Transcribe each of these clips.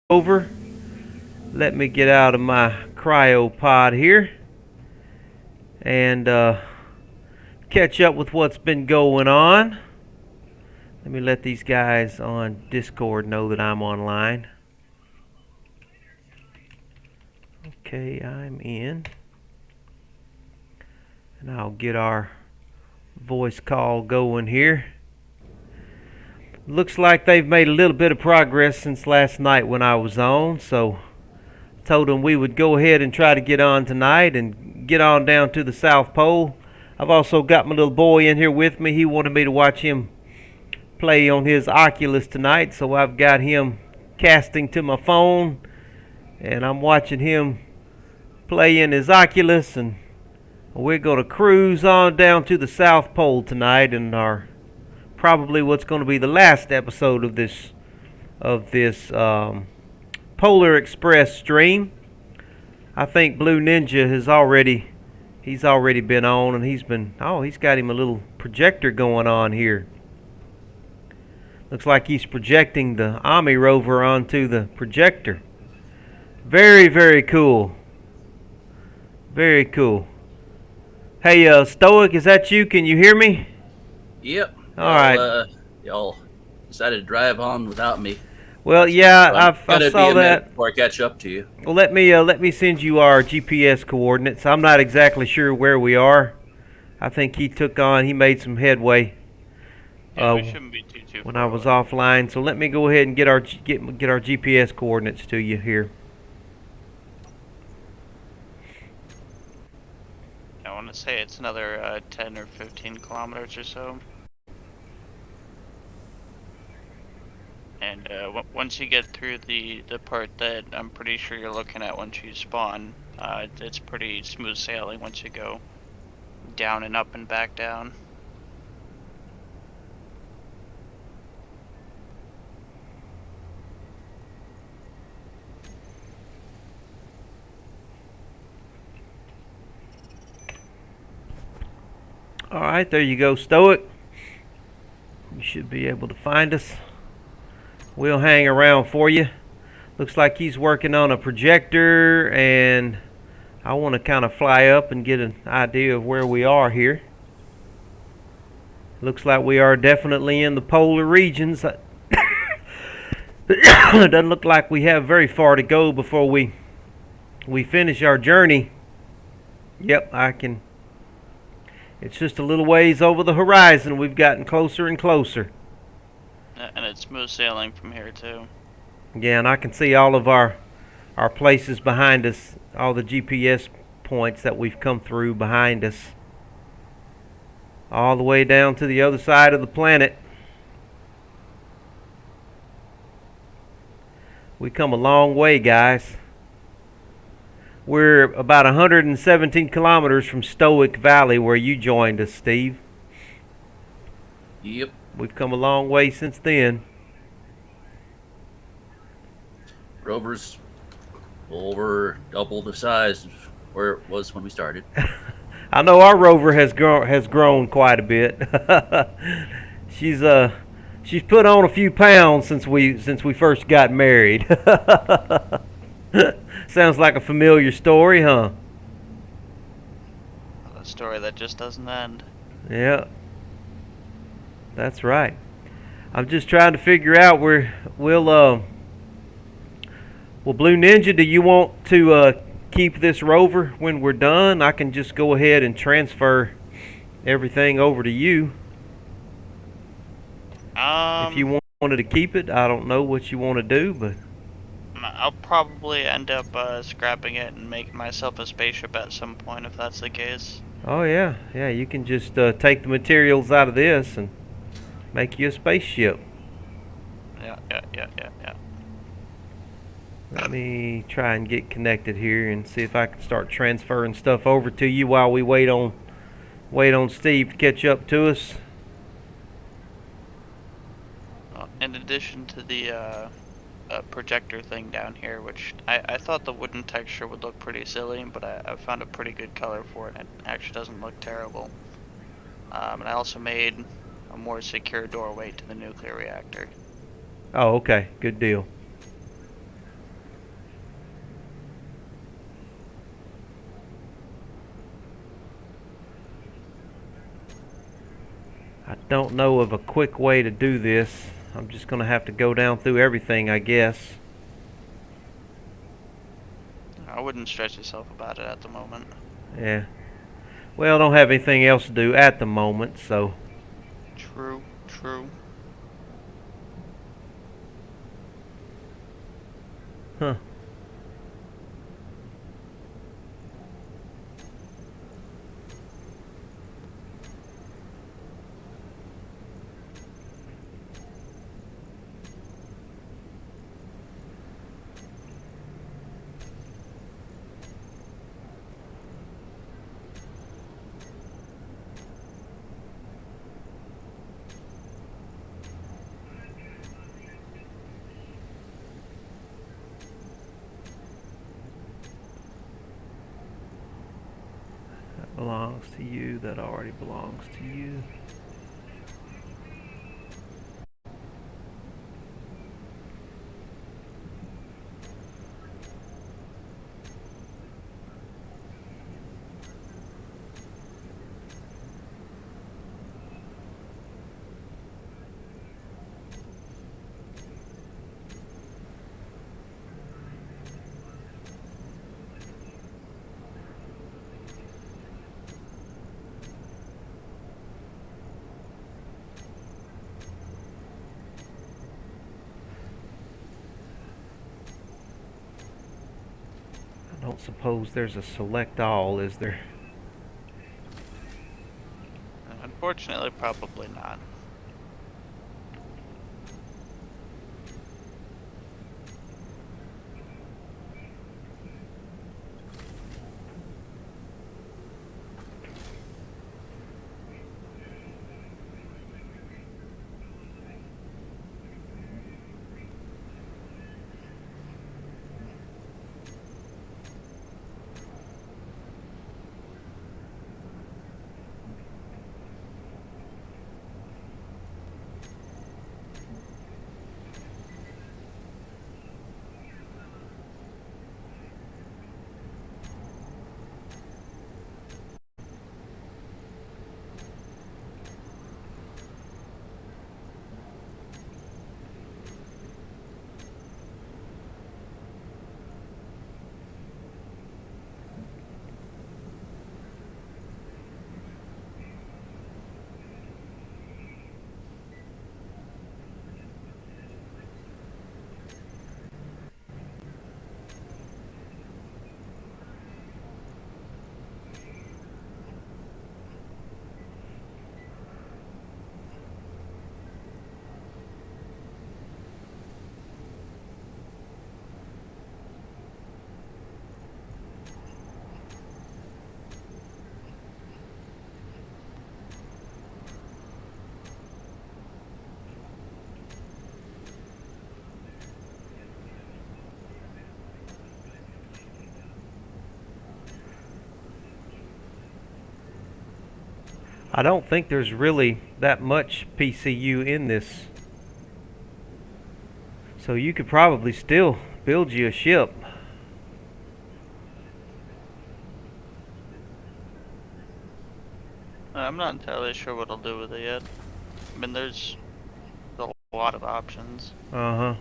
over. Let me get out of my cryopod here and catch up with what's been going on. Let me let these guys on Discord know that I'm online. Okay, I'm in. And I'll get our voice call going here. Looks like they've made a little bit of progress since last night when I was on, so told them we would go ahead and try to get on tonight and get on down to the South Pole. I've also got my little boy in here with me. He wanted me to watch him play on his Oculus tonight, so I've got him casting to my phone, and I'm watching him play in his Oculus, and we're going to cruise on down to the South Pole tonight in our probably what's going to be the last episode of this Polar Express stream. I think Blue Ninja he's already been on, and he's got him a little projector going on here. Looks like he's projecting the Omni rover onto the projector. Very, very cool. Very cool. Hey, Stoic, is that you? Can you hear me? Yep. All right. Y'all decided to drive on without me. Well, yeah, I saw that. Before I catch up to you. Well, let me send you our GPS coordinates. I'm not exactly sure where we are. I think he made some headway. Yeah, we shouldn't be too when far I was away. offline. So let me go ahead and get our GPS coordinates to you here. I want to say it's another 10 or 15 kilometers or so. And once you get through the part that I'm pretty sure you're looking at once you spawn, it's pretty smooth sailing once you go down and up and back down. All right, there you go, Stoic. You should be able to find us. We'll hang around for you. Looks like he's working on a projector, and I want to kind of fly up and get an idea of where we are here. Looks like we are definitely in the polar regions. It doesn't look like we have very far to go before we finish our journey. Yep, it's just a little ways over the horizon. We've gotten closer and closer. And it's smooth sailing from here too. Yeah, and I can see all of our places behind us, all the GPS points that we've come through behind us. All the way down to the other side of the planet. We come a long way, guys. We're about 117 kilometers from Stoic Valley, where you joined us, Steve. Yep. We've come a long way since then. Rover's over double the size of where it was when we started. I know our rover has grown quite a bit. She's put on a few pounds since we first got married. Sounds like a familiar story, huh? A story that just doesn't end. Yeah. That's right. I'm just trying to figure out where Blue Ninja, do you want to keep this rover when we're done? I can just go ahead and transfer everything over to you. If you wanted to keep it, I don't know what you want to do, but I'll probably end up scrapping it and making myself a spaceship at some point if that's the case. oh yeah, you can just take the materials out of this and make you a spaceship. Yeah. Let me try and get connected here and see if I can start transferring stuff over to you while we wait on Steve to catch up to us. In addition to the projector thing down here, which I thought the wooden texture would look pretty silly, but I found a pretty good color for it. It actually doesn't look terrible. And I also made a more secure doorway to the nuclear reactor. Oh, okay, good deal. don't know of a quick way to do this. I'm just going to have to go down through everything, I guess. I wouldn't stress yourself about it at the moment. Yeah. Well, I don't have anything else to do at the moment, so... True, true. Huh. Belongs to you. That already belongs to you. I don't suppose there's a select all, is there? Unfortunately, probably not. I don't think there's really that much PCU in this. So you could probably still build you a ship. I'm not entirely sure what I'll do with it yet. I mean, there's a lot of options. Uh-huh.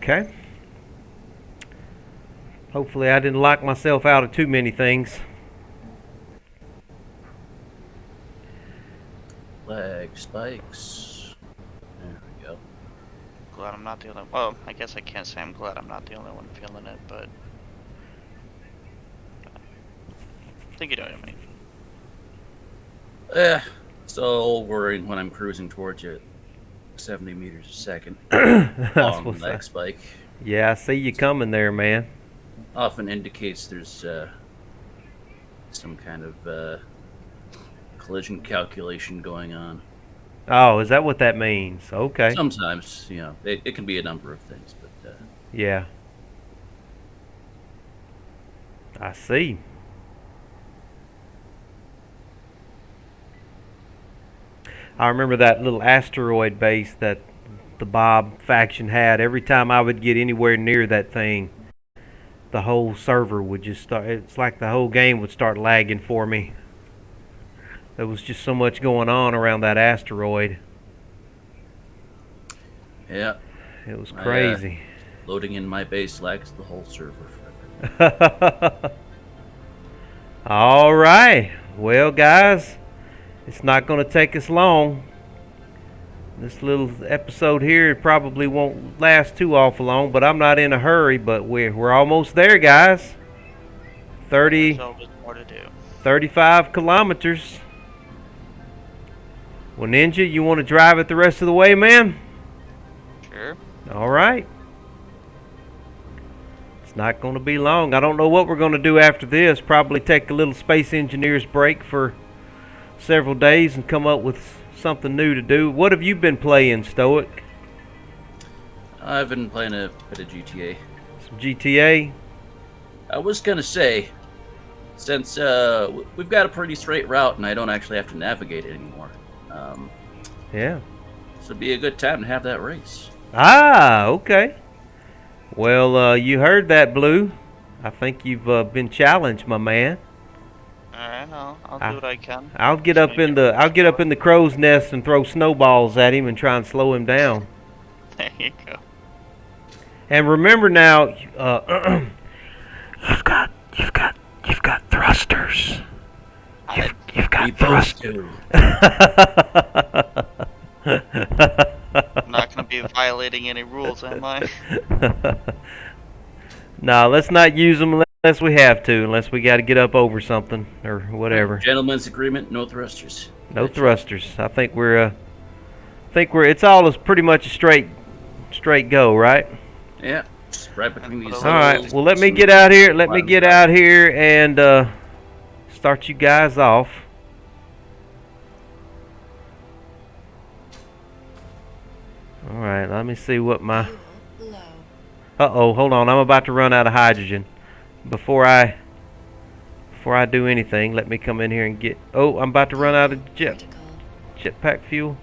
Okay. Hopefully I didn't lock myself out of too many things. Flag spikes. There we go. Glad I'm not the only. Well, I guess I can't say I'm glad I'm not the only one feeling it, but I think you know what I mean. Eh, still worried when I'm cruising towards you. 70 meters a second That's on what's lag up. spike. Yeah, I see you coming there, man. Often indicates there's some kind of collision calculation going on. Oh, is that what that means? Okay. Sometimes, it can be a number of things, but Yeah. I see. I remember that little asteroid base that the Bob faction had. Every time I would get anywhere near that thing, the whole server would just start. It's like the whole game would start lagging for me. There was just so much going on around that asteroid. yeah, It was I, crazy. loading in my base lags the whole server forever. All right. Well, guys, it's not going to take us long. This little episode here probably won't last too awful long, but I'm not in a hurry. But we're almost there, guys. 30, There's always more to do. 35 kilometers. Well, Ninja, you want to drive it the rest of the way, man? Sure. All right. It's not going to be long. I don't know what we're going to do after this. Probably take a little Space Engineers break for several days and come up with something new to do. What have you been playing, Stoic? I've been playing a bit of GTA. Some GTA? I was gonna say, since we've got a pretty straight route and I don't actually have to navigate it anymore, Yeah. this would be a good time to have that race. Ah, okay. Well, you heard that, Blue. I think you've been challenged, my man. Alright, I'll do what I can. I'll get up in the crow's nest and throw snowballs at him and try and slow him down. There you go. And remember now, you've got thrusters. You've got thrusters. I'm not gonna be violating any rules, am I? No, let's not use them unless we have to, unless we got to get up over something or whatever. Gentlemen's agreement, no thrusters. No thrusters. I think it's all is pretty much a straight go, right? Yeah, just right between these. All right. Well, let me get out here. Let me get out here and start you guys off. All right. Let me see what my. Uh-oh, hold on. I'm about to run out of hydrogen. Before I do anything, let me come in here and get... Oh, I'm about to run out of jetpack fuel.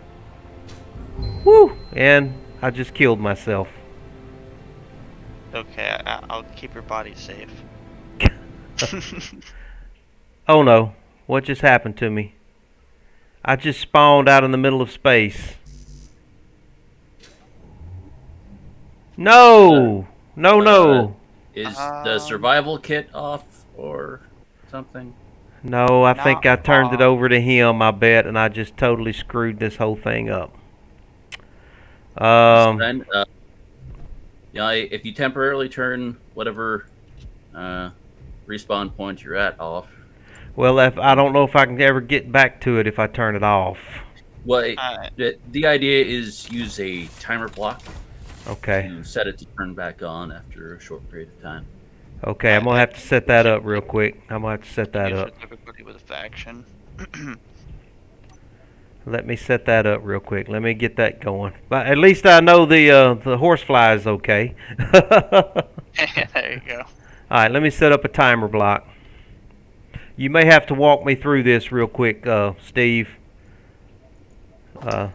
Woo! And I just killed myself. Okay, I'll keep your body safe. Oh no. What just happened to me? I just spawned out in the middle of space. No! No. Is the survival kit off or something? No, I think I Not turned it off. over to him, I bet, and I just totally screwed this whole thing up. Then, if you temporarily turn whatever respawn point you're at off. Well, I don't know if I can ever get back to it if I turn it off. Well, the idea is use a timer block. Okay. To set it to turn back on after a short period of time. Okay, I'm gonna have to set that up real quick. I'm gonna have to set that up. Everybody with a faction. Let me set that up real quick. Let me get that going. But at least I know the horsefly is okay. There you go. All right, let me set up a timer block. You may have to walk me through this real quick, Steve.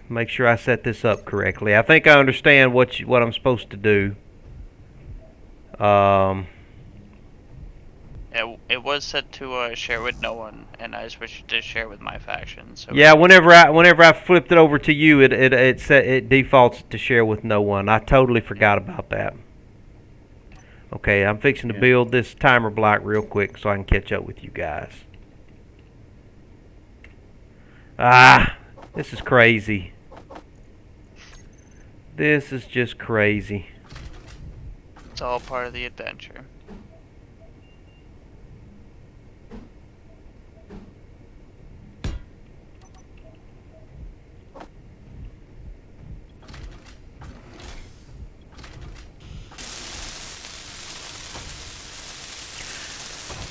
Make sure I set this up correctly. I think I understand what I'm supposed to do. It was set to share with no one, and I switched to share with my faction. So Yeah, whenever I flipped it over to you, it defaults to share with no one. I totally forgot about that. Okay, I'm fixing to build this timer block real quick so I can catch up with you guys. Ah, this is crazy. This is just crazy. it's all part of the adventure.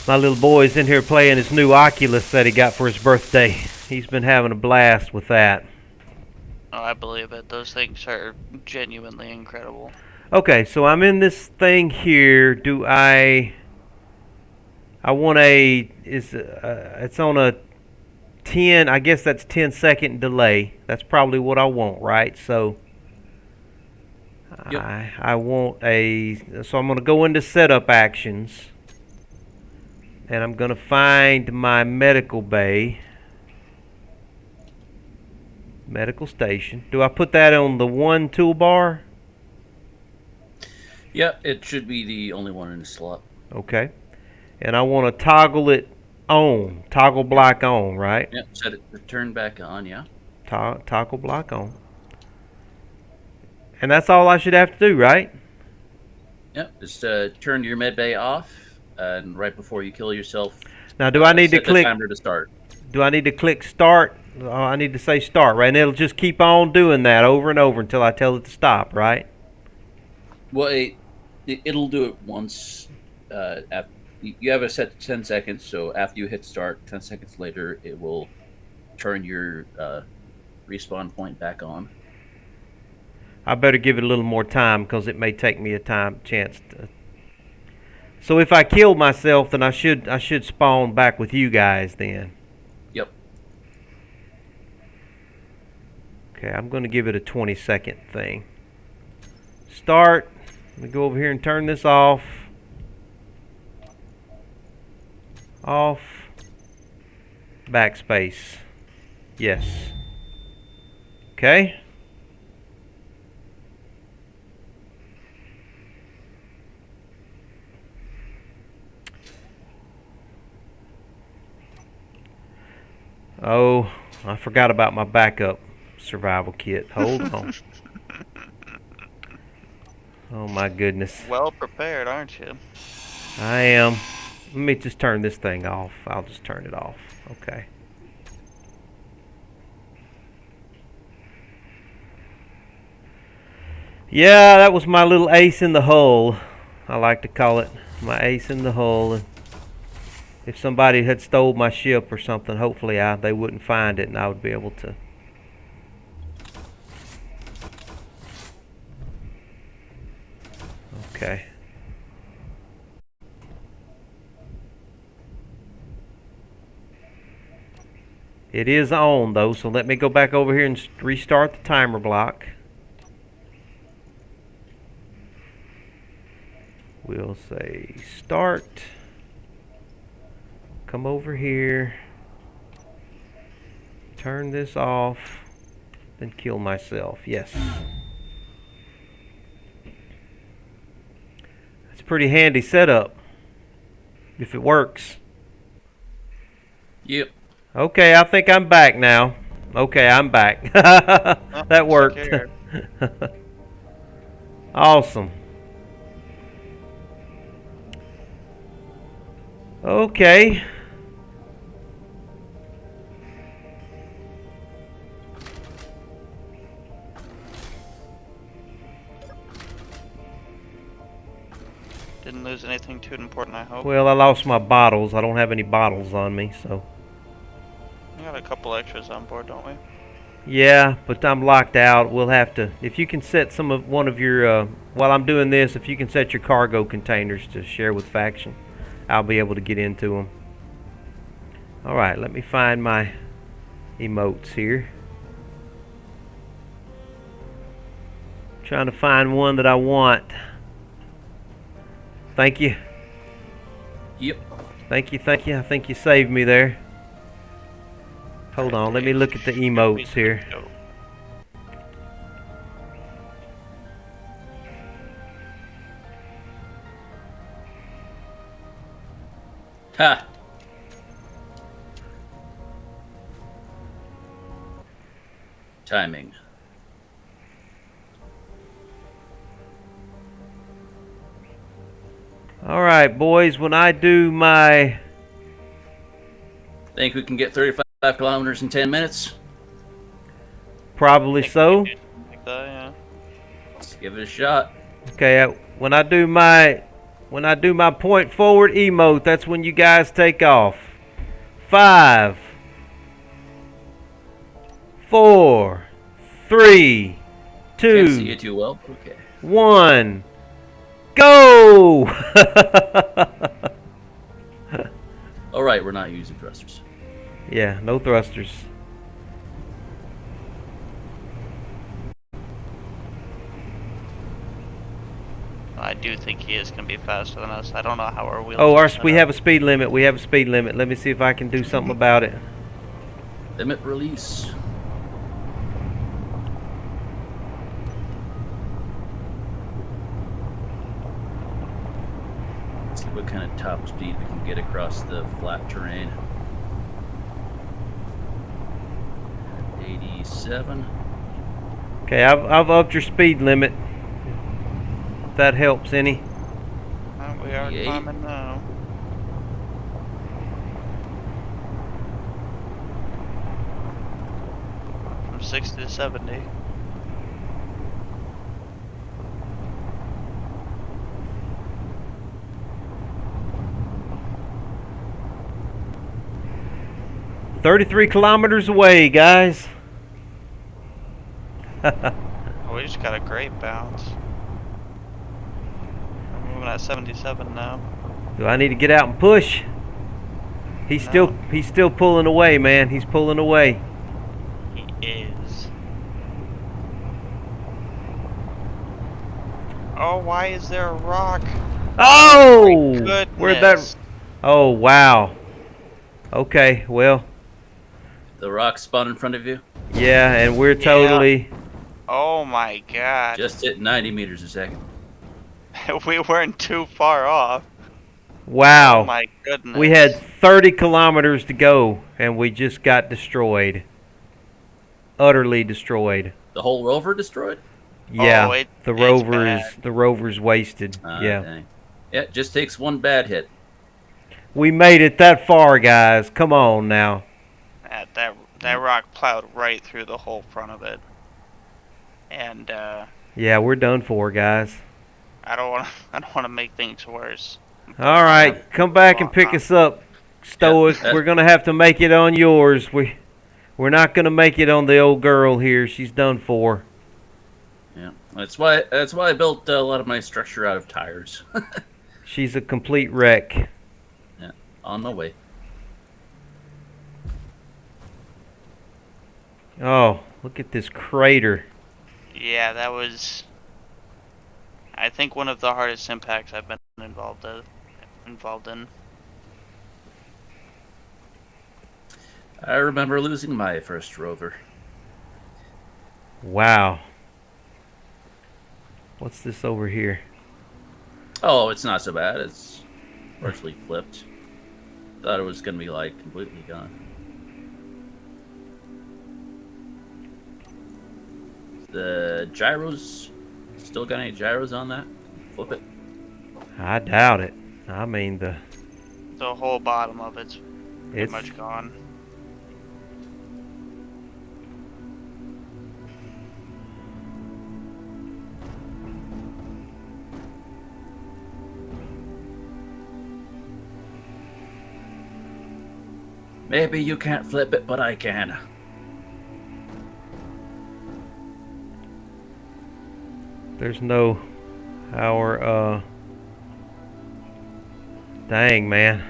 My little boy's in here playing his new Oculus that he got for his birthday. He's been having a blast with that. Oh, I believe it. Those things are genuinely incredible. Okay, so I'm in this thing here. Do I want it's on a 10, I guess that's 10-second delay. That's probably what I want, right? So Yep. I want so I'm going to go into setup actions. And I'm going to find my medical bay. Medical station. Do I put that on the one toolbar? Yeah, it should be the only one in the slot. Okay. And I want to toggle it on. Toggle block on, right? Yep, set it to turn back on, yeah. Toggle block on. And that's all I should have to do, right? Yep, just turn your med bay off, and right before you kill yourself, Now, do I need to set the click? timer to start. Do I need to click start? Oh, I need to say start, right? And it'll just keep on doing that over and over until I tell it to stop, right? Well, it'll do it once. After, you have it set to 10 seconds, so after you hit start, 10 seconds later, it will turn your respawn point back on. I better give it a little more time because it may take me a chance to. So if I kill myself, then I should spawn back with you guys then. Yep. Okay, I'm going to give it a 20-second thing. Start. Let me go over here and turn this off. Off. Backspace. Yes. Okay. Oh, I forgot about my backup survival kit. Hold on. Oh my goodness. Well prepared, aren't you? I am. Let me just turn this thing off. I'll just turn it off. Okay. Yeah, that was my little ace in the hole. I like to call it my ace in the hole. And if somebody had stole my ship or something, hopefully they wouldn't find it and I would be able to. Okay. It is on though, so let me go back over here and restart the timer block. We'll say start. Come over here. Turn this off. Then kill myself. Yes. It's a pretty handy setup. If it works. Yep. Okay, I think I'm back now. Okay, I'm back. That worked. Awesome. Okay. Didn't lose anything too important, I hope. Well, I lost my bottles. I don't have any bottles on me, so. We got a couple extras on board, don't we? Yeah, but I'm locked out. We'll have to. If you can set one of your while I'm doing this, if you can set your cargo containers to share with faction, I'll be able to get into them. All right, let me find my emotes here. Trying to find one that I want. Thank you. Yep. Thank you, thank you. I think you saved me there. Hold on, let me look at the emotes here. Ha! Timing. Alright, boys, when I do my... Think we can get 35 kilometers in 10 minutes? Probably so. Like that, yeah. Let's give it a shot. Okay, when I do my When I do my point forward emote, that's when you guys take off. 5, 4, 3, Can't see 2, you too well. Okay. 1. Go! All right, we're not using thrusters. Yeah, no thrusters. I do think he is going to be faster than us. I don't know how our wheels Oh, are set we up. have a speed limit. We have a speed limit. Let me see if I can do something about it. Limit release. Let's see what kind of top speed we can get across the flat terrain. 87. Okay, I've upped your speed limit. If that helps any. We are 88. climbing now. From 60 to 70. $33 kilometers away, guys. Oh, we just got a great bounce. We're moving at 77 now. Do I need to get out and push? He's No. still pulling away, man. He's pulling away. He is. Oh, why is there a rock? Oh! Goodness. Where'd that? Oh, wow. Okay, well, The rock spawned in front of you. yeah, and we're totally. Oh my god. Just hit 90 meters a second. We weren't too far off. Wow. Oh my goodness. We had 30 kilometers to go, and we just got destroyed. Utterly destroyed. The whole rover destroyed? Yeah, it's the bad. rover's wasted. Yeah. Dang. Yeah, it just takes one bad hit. We made it that far, guys. Come on now. That rock plowed right through the whole front of it. And Yeah, we're done for, guys. I don't want to make things worse. All right, come back and pick us up, Stoic. Yeah, We're gonna have to make it on yours. We're not gonna make it on the old girl here. She's done for. Yeah, that's why I built a lot of my structure out of tires. She's a complete wreck. Yeah, on my way. Oh, look at this crater. Yeah, that was, I think, one of the hardest impacts I've been involved in. I remember losing my first rover. Wow. What's this over here? Oh, it's not so bad. It's partially flipped. Thought it was gonna be like completely gone. The gyros, still got any gyros on that? Flip it. I doubt it. I mean, The whole bottom of it's pretty it's much gone. Maybe you can't flip it, but I can. there's no our dang, man.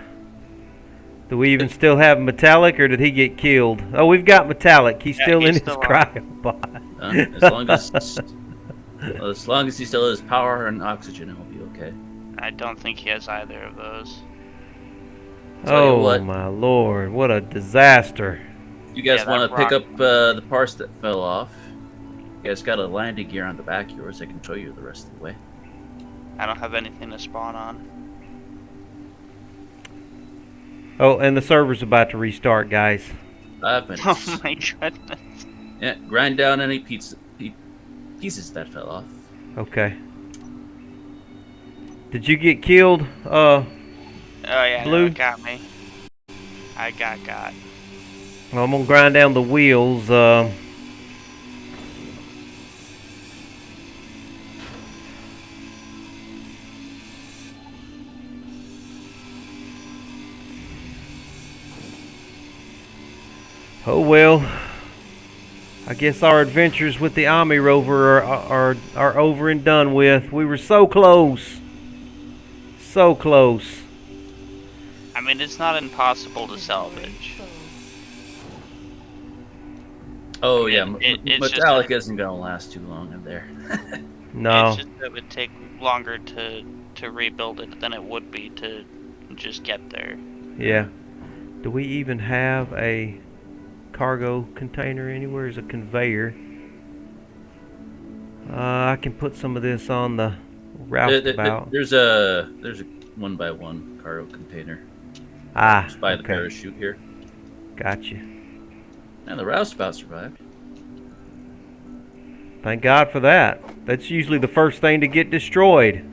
Do we even still have Metallic, or did he get killed? Oh, we've got Metallic. He's Yeah, still he's in his still on. cryopod. As long as he still has power and oxygen, he'll be okay. I don't think he has either of those. Tell you Oh what. my lord, what a disaster. You guys Yeah, want that to pick rock- up the parts that fell off? You guys got a landing gear on the back of yours. I can show you the rest of the way. I don't have anything to spawn on. Oh, and the server's about to restart, guys. 5 minutes. Oh my goodness. Yeah, grind down any pieces that fell off. Okay. Did you get killed? Oh yeah, no, Blue? it got me. I got. Well, I'm gonna grind down the wheels. Oh well. I guess our adventures with the Army rover are over and done with. We were so close. So close. I mean, it's not impossible to salvage. Oh I yeah, mean, it's just metallic that isn't gonna last too long in there. No. it's just that it would take longer to rebuild it than it would be to just get there. Yeah. Do we even have a cargo container anywhere? Is a conveyor? I can put some of this on the roustabout. There's a 1x1 cargo container Ah, just by the okay. parachute here. Gotcha. And the roustabout survived. Thank God for that. That's usually the first thing to get destroyed.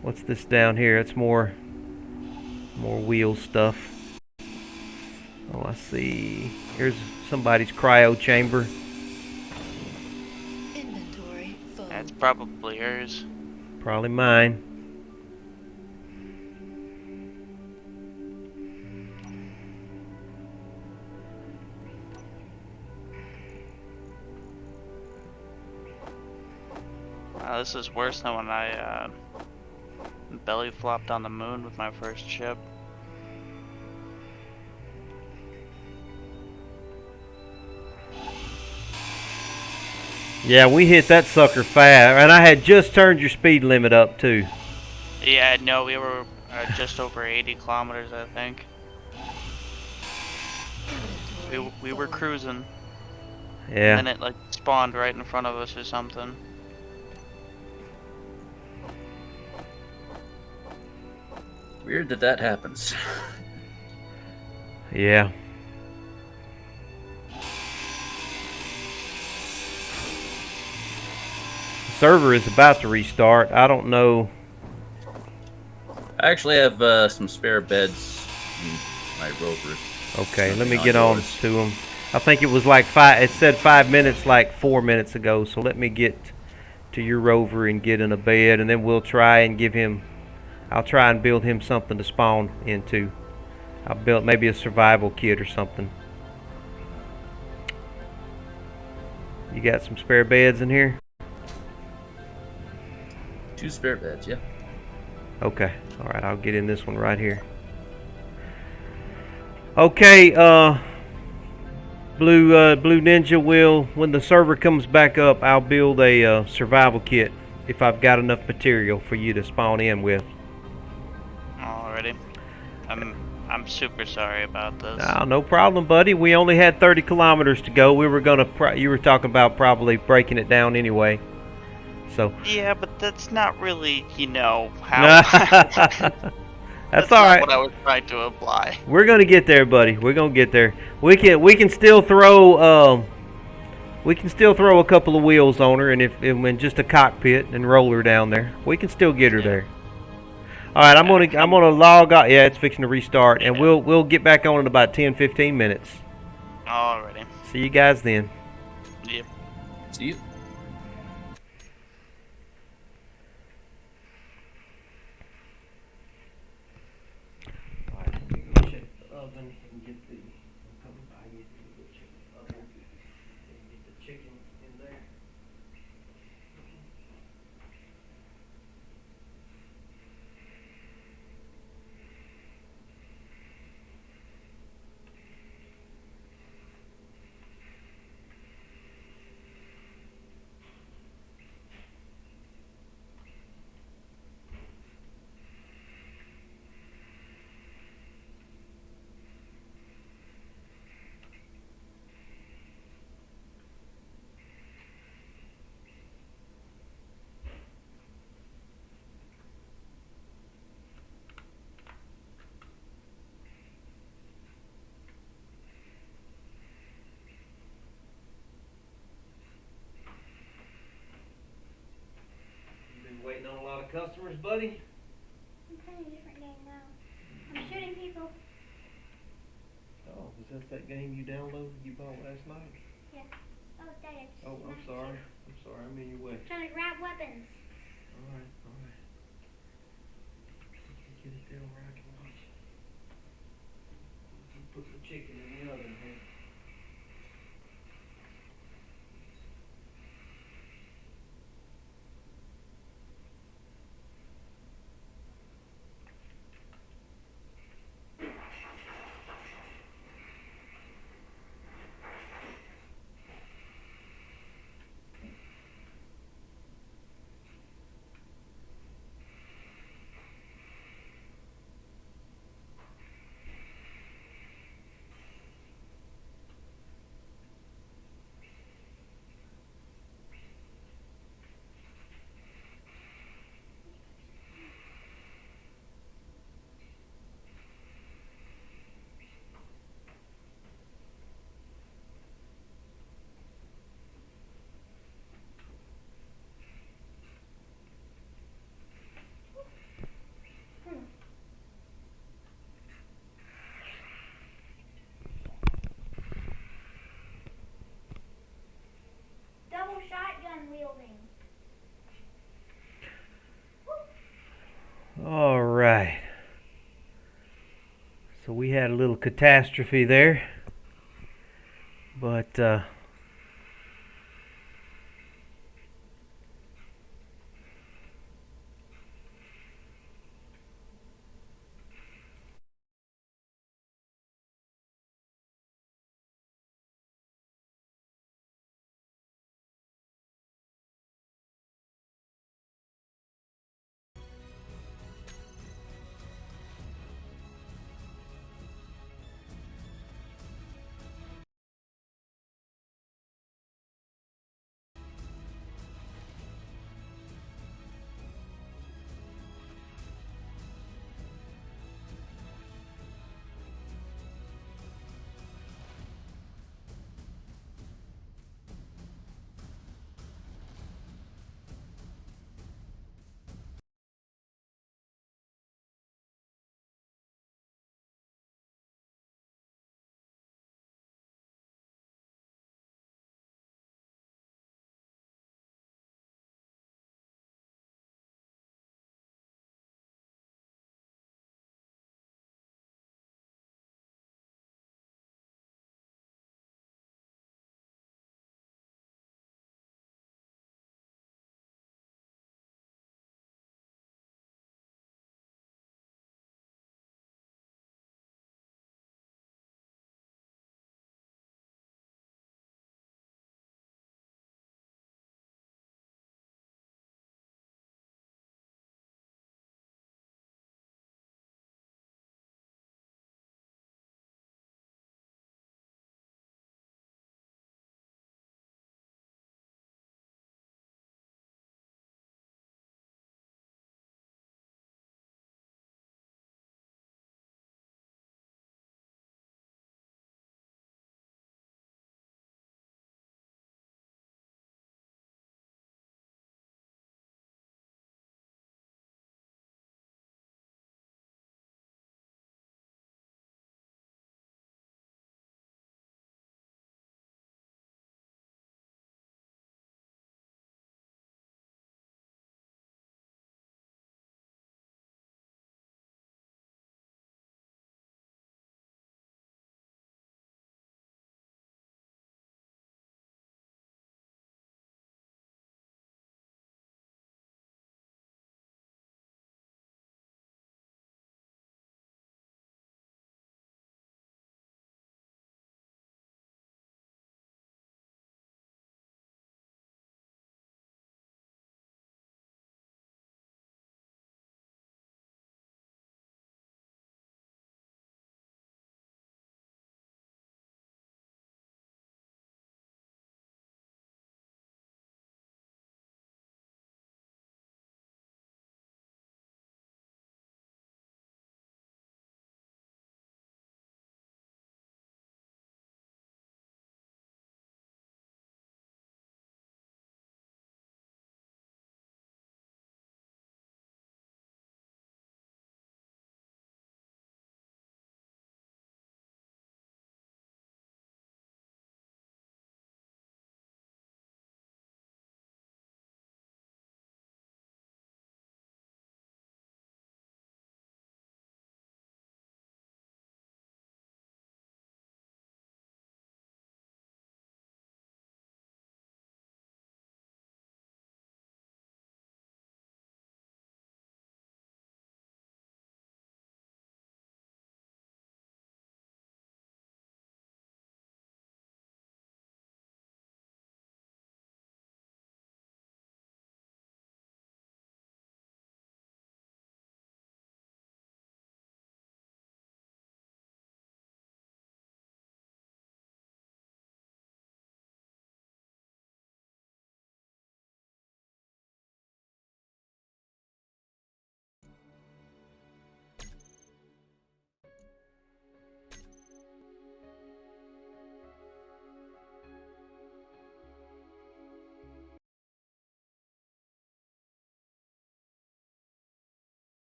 What's this down here? It's more wheel stuff. Oh, I see. Here's somebody's cryo chamber. Inventory full. That's probably yours. Probably mine. Wow, this is worse than when I belly flopped on the moon with my first ship. Yeah, we hit that sucker fast, and I had just turned your speed limit up too. Yeah, no, we were just over 80 kilometers, I think. We were cruising, Yeah. and it like spawned right in front of us or something. Weird that happens. Yeah. The server is about to restart. I don't know. I actually have some spare beds in my rover. Okay, let me Something get on yours. to them. I think it was like it said 5 minutes like 4 minutes ago, so let me get to your rover and get in a bed, and then we'll try and I'll try and build him something to spawn into. I'll build maybe a survival kit or something. You got some spare beds in here? 2 spare beds, yeah. Okay, alright, I'll get in this one right here. Okay, Blue Ninja will, when the server comes back up, I'll build a survival kit if I've got enough material for you to spawn in with. Alrighty. I'm super sorry about this. Oh, no problem, buddy. We only had 30 kilometers to go. We were gonna. You were talking about probably breaking it down anyway. So. Yeah, but that's not really, how. That's not all right. what I was trying to imply. We're gonna get there, buddy. We're gonna get there. We can still throw a couple of wheels on her, and in just a cockpit and roll her down there. We can still get her there. All right, I'm gonna log out. Yeah, it's fixing to restart, and we'll get back on in about 10-15 minutes. Alrighty. See you guys then. Yep. See you. Waiting on a lot of customers, buddy. I'm playing a different game now. I'm shooting people. Oh, is that game you downloaded you bought last night? Yeah. Oh, Dad. Oh, I'm sorry. I'm sorry. I'm in your way. Trying to grab weapons. All right. Get it there where I can reach it. Put the chicken in the oven here. Double shotgun wielding. All right. So we had a little catastrophe there, but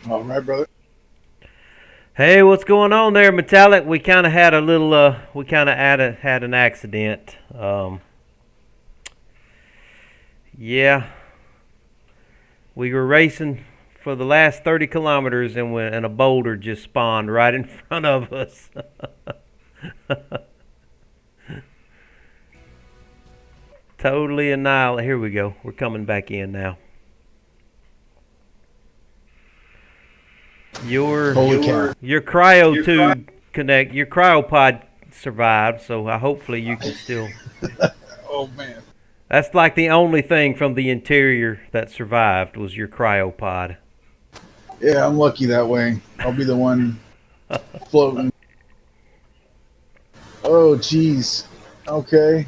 All right, brother. Hey, what's going on there, Metallic? We kind of had a little, we kind of had an accident. Yeah, we were racing for the last 30 kilometers and a boulder just spawned right in front of us. Totally annihilated. Here we go. We're coming back in now. Your Holy cow. your cryo tube connect. Your cryopod survived, so hopefully you can still. Oh, man. That's like the only thing from the interior that survived was your cryopod. Yeah, I'm lucky that way. I'll be the one floating. Oh, jeez. Okay.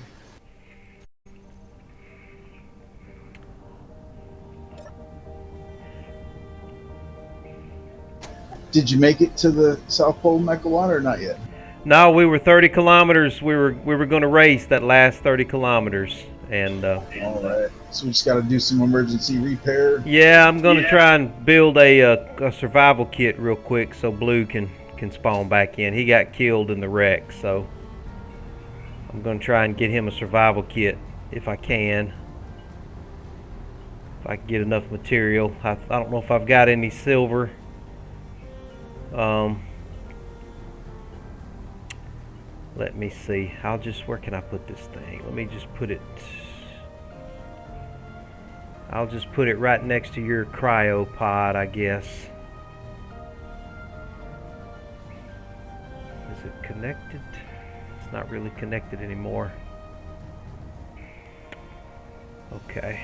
Did you make it to the South Pole Megalon or not yet? No, we were 30 kilometers. We were going to race that last 30 kilometers, and All right. So we just got to do some emergency repair. yeah, I'm going to try and build a survival kit real quick so Blue can spawn back in. He got killed in the wreck, so I'm going to try and get him a survival kit if I can. If I can get enough material. I don't know if I've got any silver. Let me see. Where can I put this thing? Let me just put it. I'll just put it right next to your cryopod, I guess. Is it connected? It's not really connected anymore. Okay.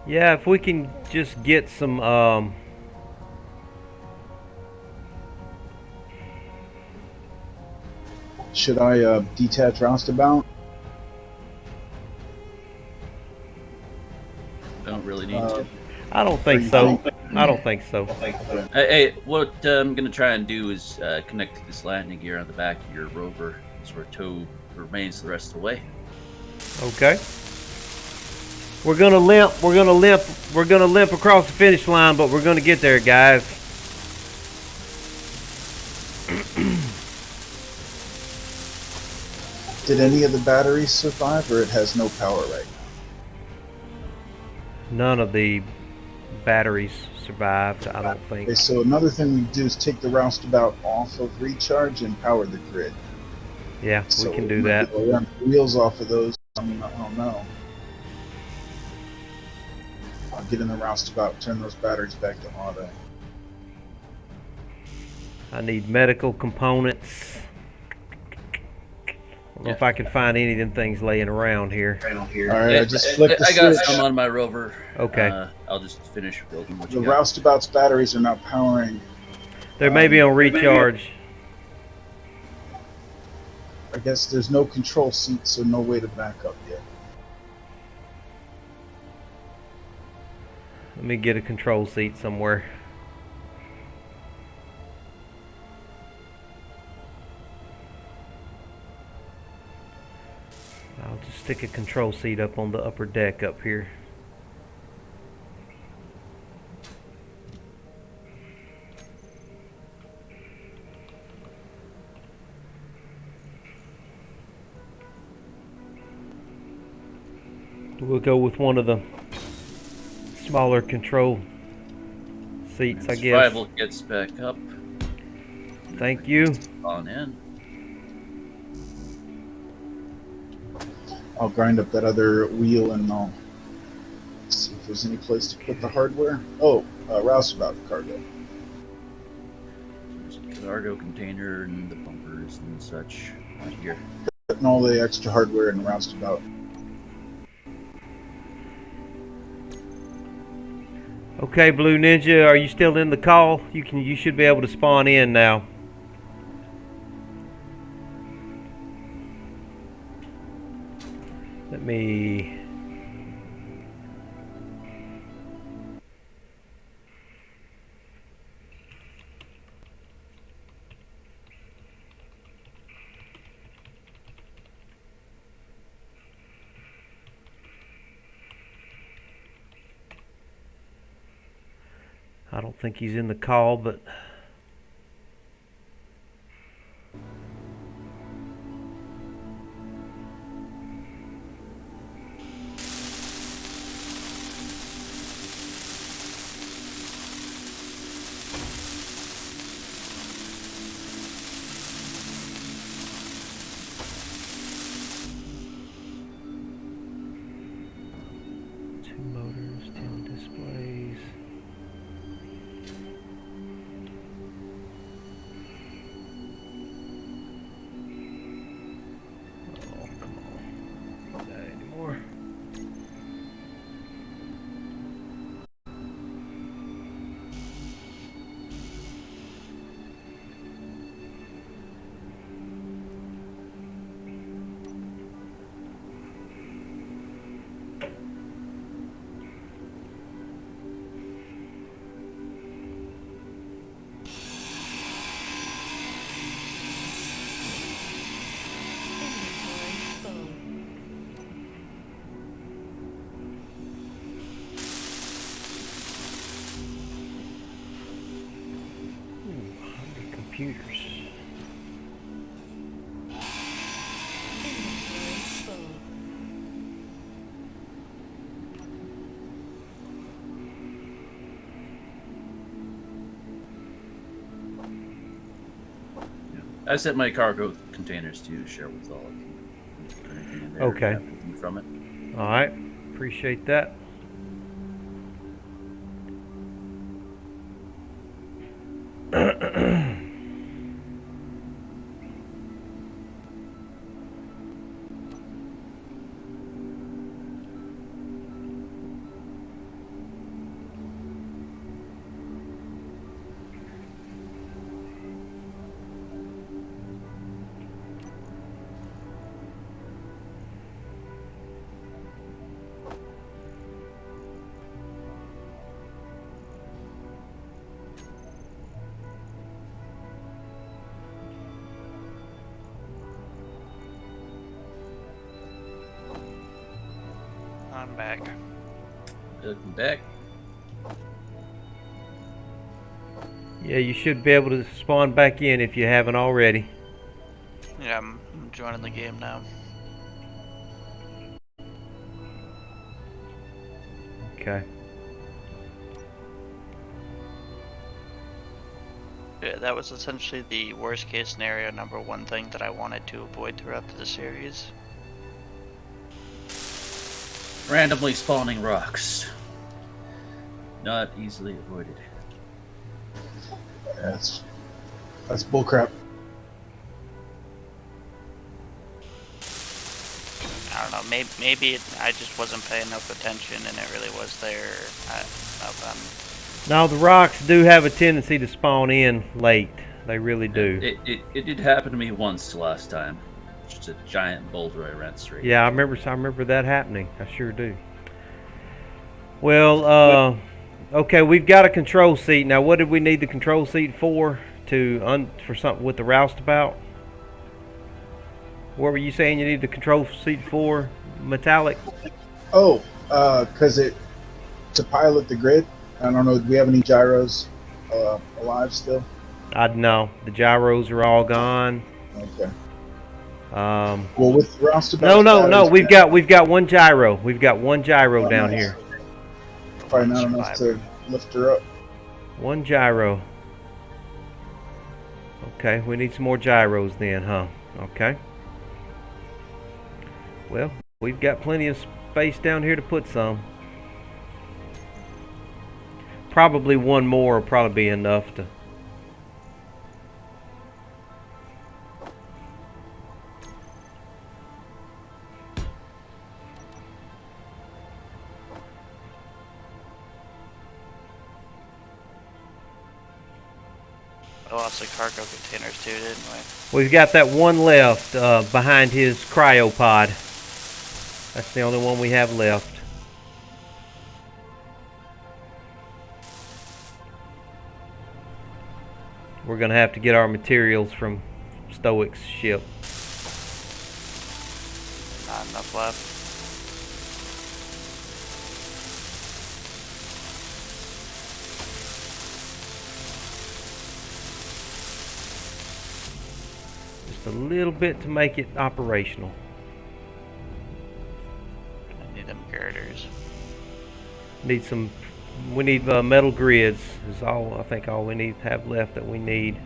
Yeah, if we can just get some Should I detach roustabout? I don't really need to. I don't think so. I don't think so. Hey, what I'm gonna try and do is connect this landing gear on the back of your rover, sort of tow the remains the rest of the way. Okay. We're gonna limp across the finish line, but we're gonna get there, guys. Did any of the batteries survive, or it has no power right now? None of the batteries survived, I don't think. Okay, so another thing we do is take the roustabout off of recharge and power the grid. Yeah, So we can do that. We'll run the wheels off of those. I don't know. I'll get in the roustabout, turn those batteries back to auto. I need medical components. I don't know if I can find any of them things laying around here. All right, I just flipped the I got switch. some on my rover. Okay. I'll just finish building what The you got. roustabout's batteries are not powering. They may be on recharge. I guess there's no control seat, so no way to back up yet. Let me get a control seat somewhere. I'll just stick a control seat up on the upper deck up here. We'll go with one of the smaller control seats, I guess. Survival gets back up. Thank you. On in. I'll grind up that other wheel and I'll see if there's any place to put the hardware. Oh, roustabout cargo. There's a cargo container and the bumpers and such right here. Putting all the extra hardware in the roustabout. Okay, Blue Ninja, are you still in the call? You should be able to spawn in now. Let me... I don't think he's in the call, but two motors, 10 displays. Oh, come on. Not that anymore. Computers. I set my cargo containers to share with all of you. Anything in there, Okay. anything from it. All right. Appreciate that. I'm back. Welcome back. Yeah, you should be able to spawn back in if you haven't already. Yeah, I'm joining the game now. Okay. Yeah, that was essentially the worst case scenario number one thing that I wanted to avoid throughout the series. Randomly spawning rocks. Not easily avoided. That's bullcrap. I don't know, maybe I just wasn't paying enough attention and it really was there. Now the rocks do have a tendency to spawn in late. They really do. It did happen to me once last time. Just a giant boulder I ran straight. Yeah, I remember that happening. I sure do. Well, okay, we've got a control seat. Now, what did we need the control seat for? For something with the roustabout? What were you saying you need the control seat for, Metallic? Oh, to pilot the grid. I don't know. Do we have any gyros alive still? No. The gyros are all gone. Okay. Well, with the roustabout. No. We've got one gyro. We've got one gyro down here. Probably not enough to lift her up. One gyro. Okay, we need some more gyros then, huh? Okay. Well, we've got plenty of space down here to put some. Probably one more will probably be enough to... We lost the cargo containers too, didn't we? We've got that one left behind his cryopod. That's the only one we have left. We're going to have to get our materials from Stoic's ship. Not enough left. just a little bit to make it operational. I need them girders. Need some. We need metal grids. Is all I think all we need to have left that we need.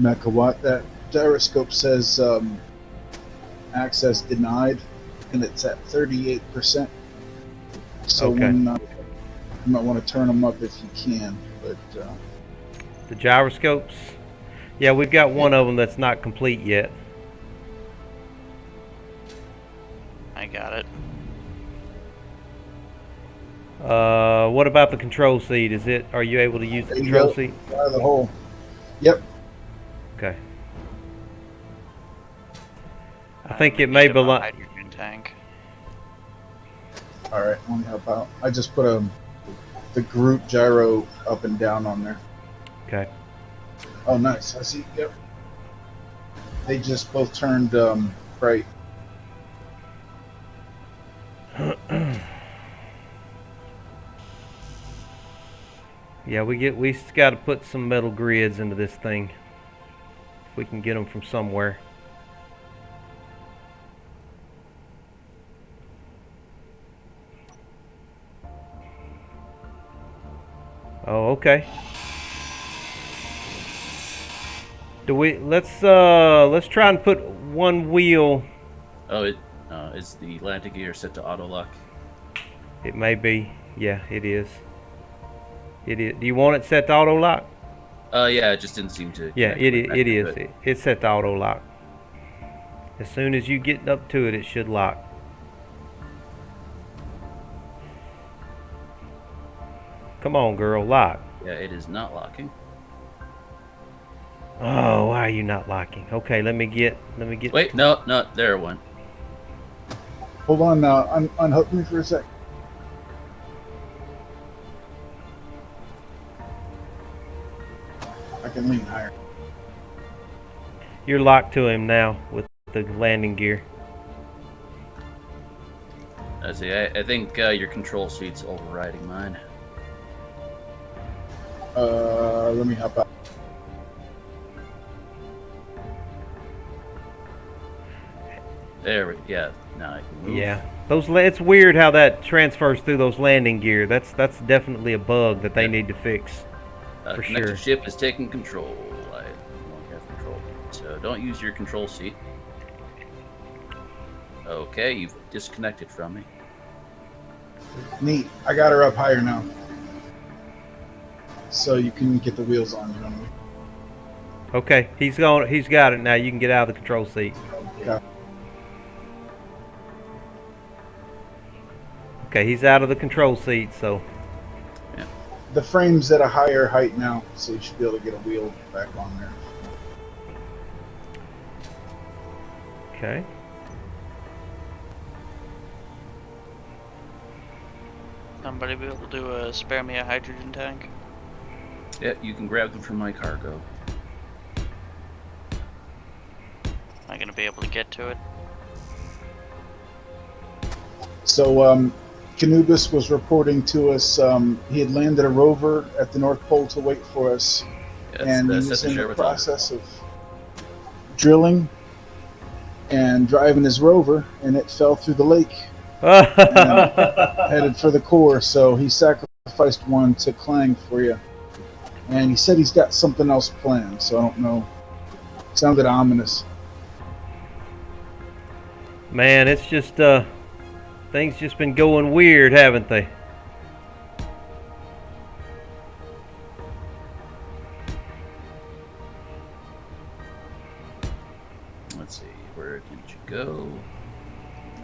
Megawatt, that gyroscope says access denied, and it's at 38%. So Okay. when, you might want to turn them up if you can. But The gyroscopes. Yeah, we've got one of them that's not complete yet. I got it. What about the control seat? Are you able to use the There you control go. seat? fire the hole. Yep. Okay. I think it may Need 'em a belong. hydrogen tank. All right, let me help out. I just put the group gyro up and down on there. Okay. Oh, nice. I see. Yep. They just both turned bright. Yeah, we got to put some metal grids into this thing. If we can get them from somewhere. Oh, okay. Let's try and put one wheel. Oh, is the landing gear set to auto lock? It may be. Yeah, it is. It is. Do you want it set to auto lock? Yeah, it just didn't seem to. Yeah, connect it back is. into it. It's set to auto lock. As soon as you get up to it, it should lock. Come on, girl, lock. Yeah, it is not locking. Oh, why are you not locking? Okay, let me get. Wait, no, there it went. Hold on now. Unhook me for a sec. I can lean higher. You're locked to him now with the landing gear. I see. I think your control seat's overriding mine. Let me help out. There we. Yeah. Now I can move. Yeah, it's weird how that transfers through those landing gear. That's definitely a bug that they need to fix. For Connected sure. ship is taking control. I won't have control. So don't use your control seat. Okay, you've disconnected from me. Neat. I got her up higher now. So you can get the wheels on, you know what I mean? Okay, he's got it now. You can get out of the control seat. Okay. Okay, he's out of the control seat, so The frame's at a higher height now, so you should be able to get a wheel back on there. okay. Somebody be able to spare me a hydrogen tank? Yeah, you can grab them from my cargo. Am I gonna be able to get to it? So, Canubis was reporting to us he had landed a rover at the North Pole to wait for us, Yes, and he that's was set to in share the with all. process of drilling and driving his rover, and it fell through the lake, headed for the core. So he sacrificed one to Clang for you, and he said he's got something else planned. So I don't know. Sounded ominous. Man, it's just things just been going weird, haven't they? Let's see, where did you go?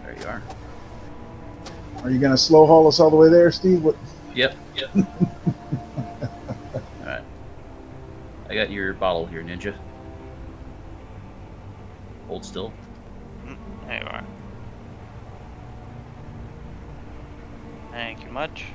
There you are. Are you gonna slow haul us all the way there, Steve? What? Yep. Alright. I got your bottle here, Ninja. Hold still. There you are. Thank you much.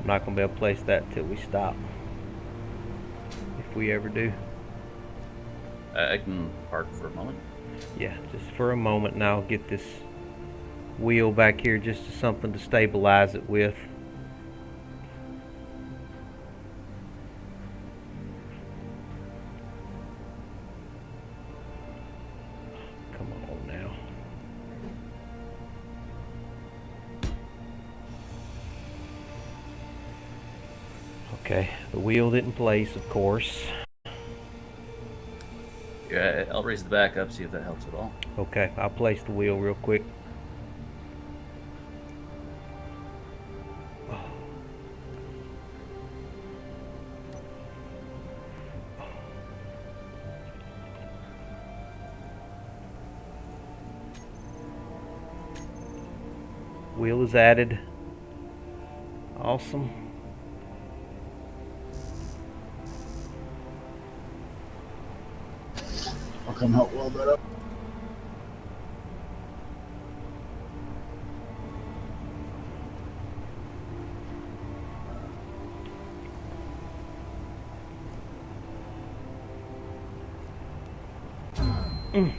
I'm not going to be able to place that until we stop. If we ever do. I can park for a moment. Yeah, just for a moment, and I'll get this wheel back here just as something to stabilize it with. Come on now. Okay, the wheel didn't place, of course. Yeah, I'll raise the back up, see if that helps at all. Okay, I'll place the wheel real quick. Wheel is added. Awesome. I'll come help weld that up.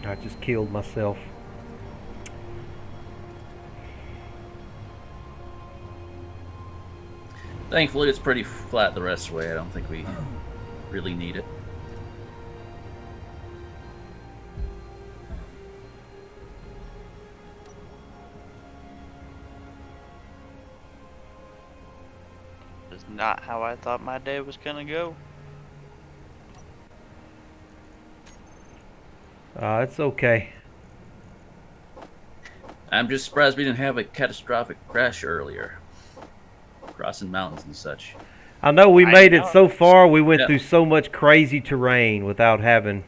I just killed myself. Thankfully, it's pretty flat the rest of the way. I don't think we really need it. It's not how I thought my day was gonna go. It's okay. I'm just surprised we didn't have a catastrophic crash earlier. Crossing mountains and such. I know we made it so far. We went Yeah. through so much crazy terrain without having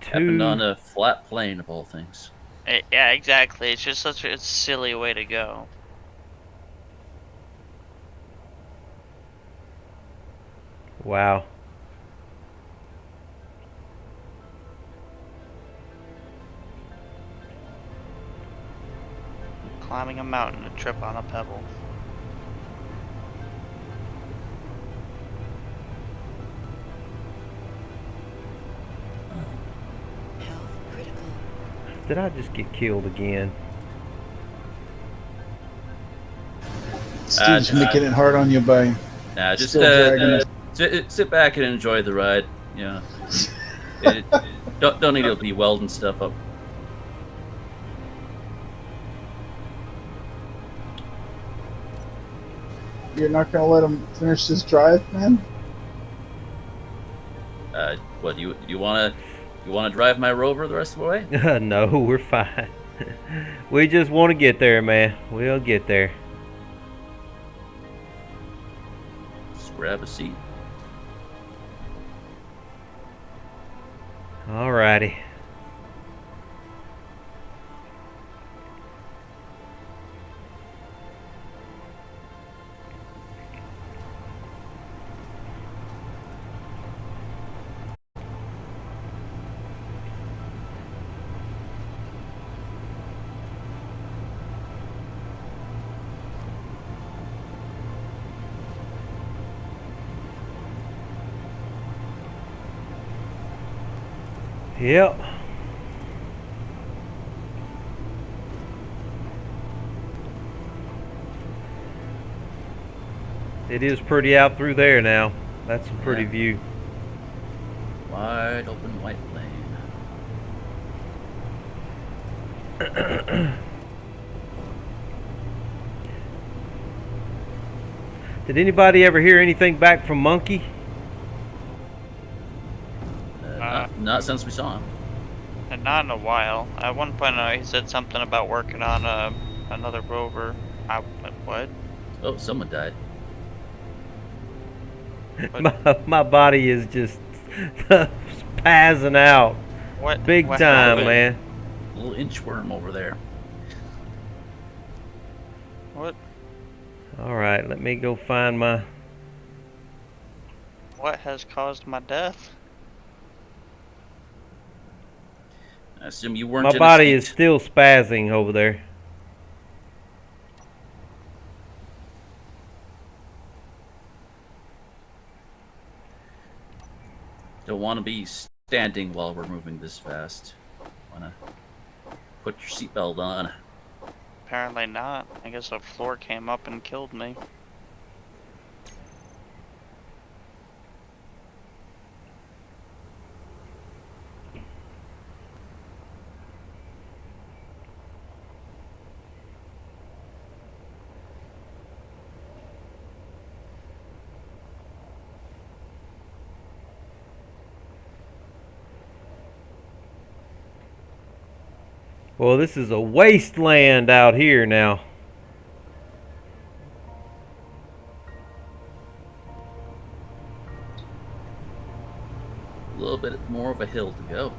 Happened on a flat plane of all things. Yeah, exactly. It's just such a silly way to go. Wow. Climbing a mountain to trip on a pebble. Health critical. Did I just get killed again? Steve's making it hard on you by Nah, just still dragging us. sit back and enjoy the ride. Yeah. Don't need to be welding stuff up. You're not gonna let him finish this drive, man? What you wanna drive my Rover the rest of the way? No, we're fine. We just want to get there, man. We'll get there. Just grab a seat. Alrighty. Yep. It is pretty out through there now. That's a pretty Yeah. view. Wide open white plain. Did anybody ever hear anything back from Monkey? Not since we saw him. And not in a while. At one point, he said something about working on another rover. What? Oh, someone died. My body is just spazzing out. What? Big what time, happened? man. Little inchworm over there. What? Alright, let me go find my... What has caused my death? I assume you weren't. My in a body is seat. still spazzing over there. want to be standing while we're moving this fast. Want to put your seatbelt on. Apparently not. I guess a floor came up and killed me. Well, this is a wasteland out here now. A little bit more of a hill to go.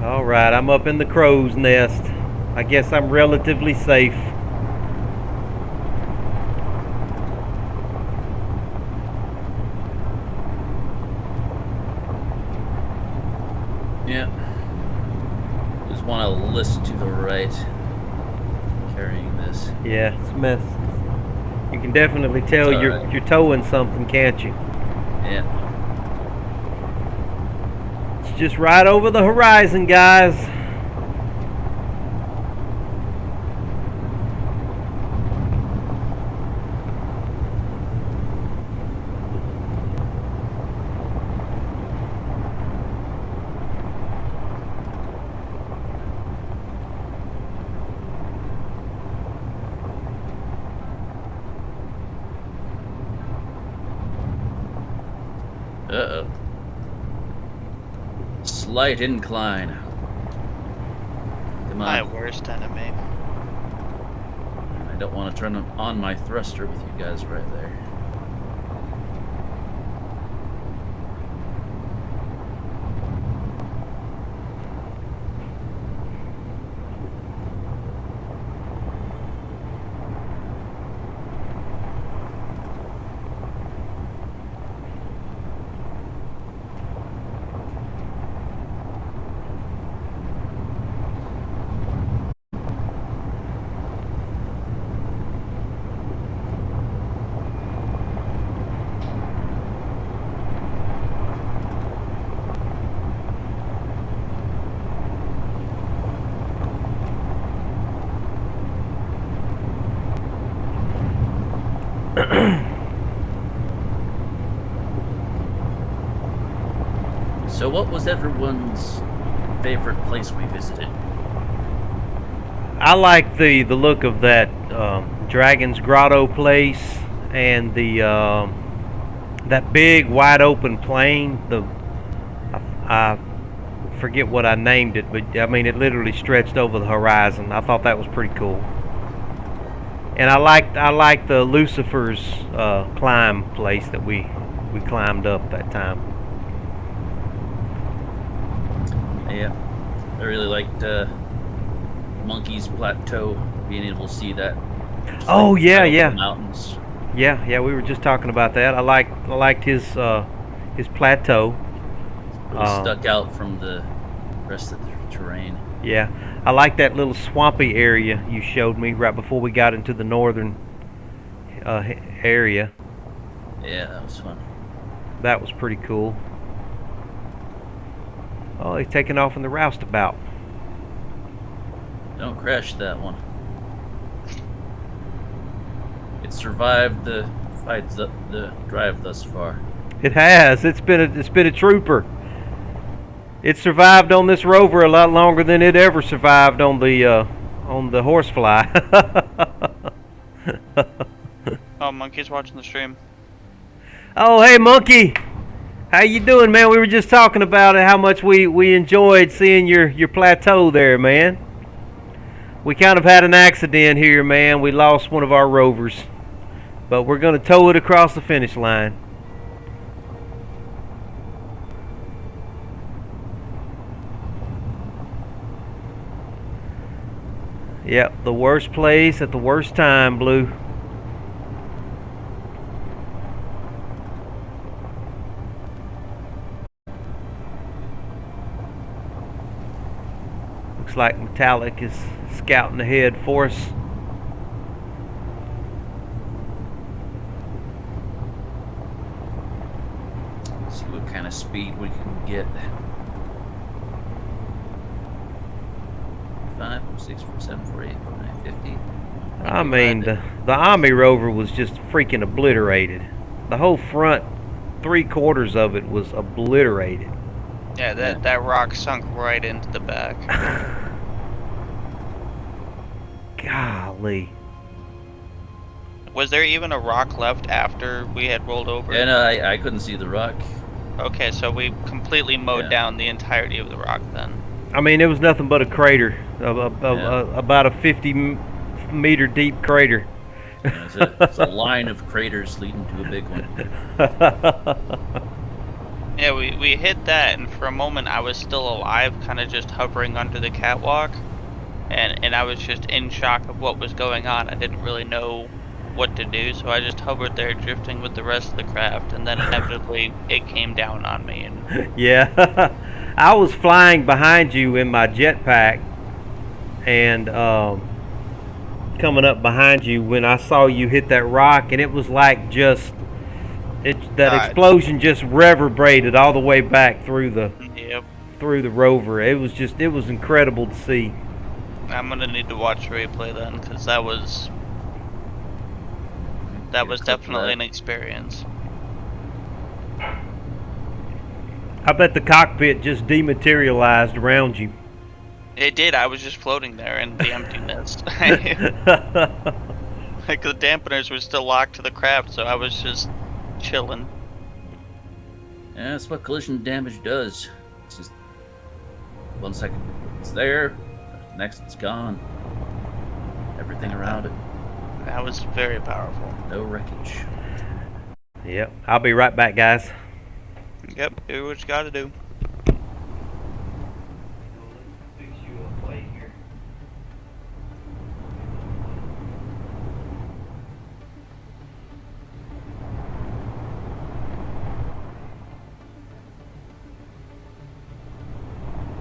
All right, I'm up in the crow's nest. I guess I'm relatively safe. Yeah. Just want to list to the right. Carrying this. Yeah, it's a mess. You can definitely tell It's all right. you're towing something, can't you? Yeah. It's just right over the horizon, guys. Uh-oh. Slight incline. Come My on. worst enemy. I don't want to turn on my thruster with you guys right there. So what was everyone's favorite place we visited? I like the look of that Dragon's Grotto place and the that big wide open plain. I forget what I named it, but I mean it literally stretched over the horizon. I thought that was pretty cool. And I liked the Lucifer's climb place that we climbed up that time. Yeah, I really liked Monkey's Plateau, being able to see that. Just Oh, like yeah, right over yeah. the mountains. Yeah, we were just talking about that. I liked his plateau. Really stuck out from the rest of the terrain. Yeah, I like that little swampy area you showed me right before we got into the northern area. Yeah, that was fun. That was pretty cool. Oh, he's taking off in the roustabout. Don't crash that one. It survived the fights, the drive thus far. It has. It's been a trooper. It survived on this rover a lot longer than it ever survived on the horsefly. Oh, Monkey's watching the stream. Oh, hey, Monkey. How you doing, man? We were just talking about it, how much we enjoyed seeing your plateau there, man. We kind of had an accident here, man. We lost one of our rovers. But we're going to tow it across the finish line. Yep, the worst place at the worst time, Blue. Looks like Metallic is scouting ahead for us. See what kind of speed we can get. 5, 6, 7, 4, 8, 9, 50. I mean, the Omni rover was just freaking obliterated. The whole front 3/4 of it was obliterated. Yeah, that rock sunk right into the back. Golly. Was there even a rock left after we had rolled over? And I couldn't see the rock. Okay, so we completely mowed down the entirety of the rock then. I mean, it was nothing but a crater, about a 50-meter deep crater. It's a line of craters leading to a big one. Yeah, we hit that, and for a moment I was still alive, kind of just hovering under the catwalk, and I was just in shock of what was going on. I didn't really know what to do, so I just hovered there, drifting with the rest of the craft, and then inevitably it came down on me. And Yeah, I was flying behind you in my jetpack, and coming up behind you when I saw you hit that rock, and it was like just that explosion just reverberated all the way back through the rover. It was incredible to see. I'm gonna need to watch the replay then, because that was definitely an experience. I bet the cockpit just dematerialized around you. It did. I was just floating there in the emptiness. Like the dampeners were still locked to the craft, so I was just chilling. Yeah, that's what collision damage does. It's just 1 second it's there, next it's gone. Everything around it. That was very powerful. No wreckage. Yep. I'll be right back, guys. Yep, do what you gotta do.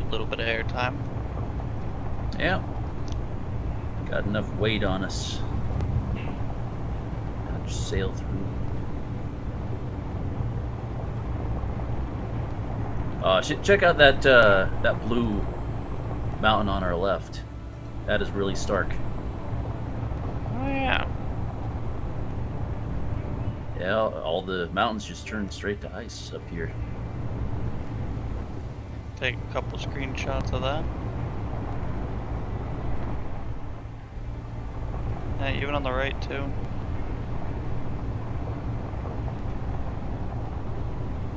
A little bit of air time. Yeah. Got enough weight on us. Gotta just sail through. Check out that blue mountain on our left. That is really stark. Oh yeah. Yeah, all the mountains just turned straight to ice up here. Take a couple screenshots of that. Yeah, even on the right too.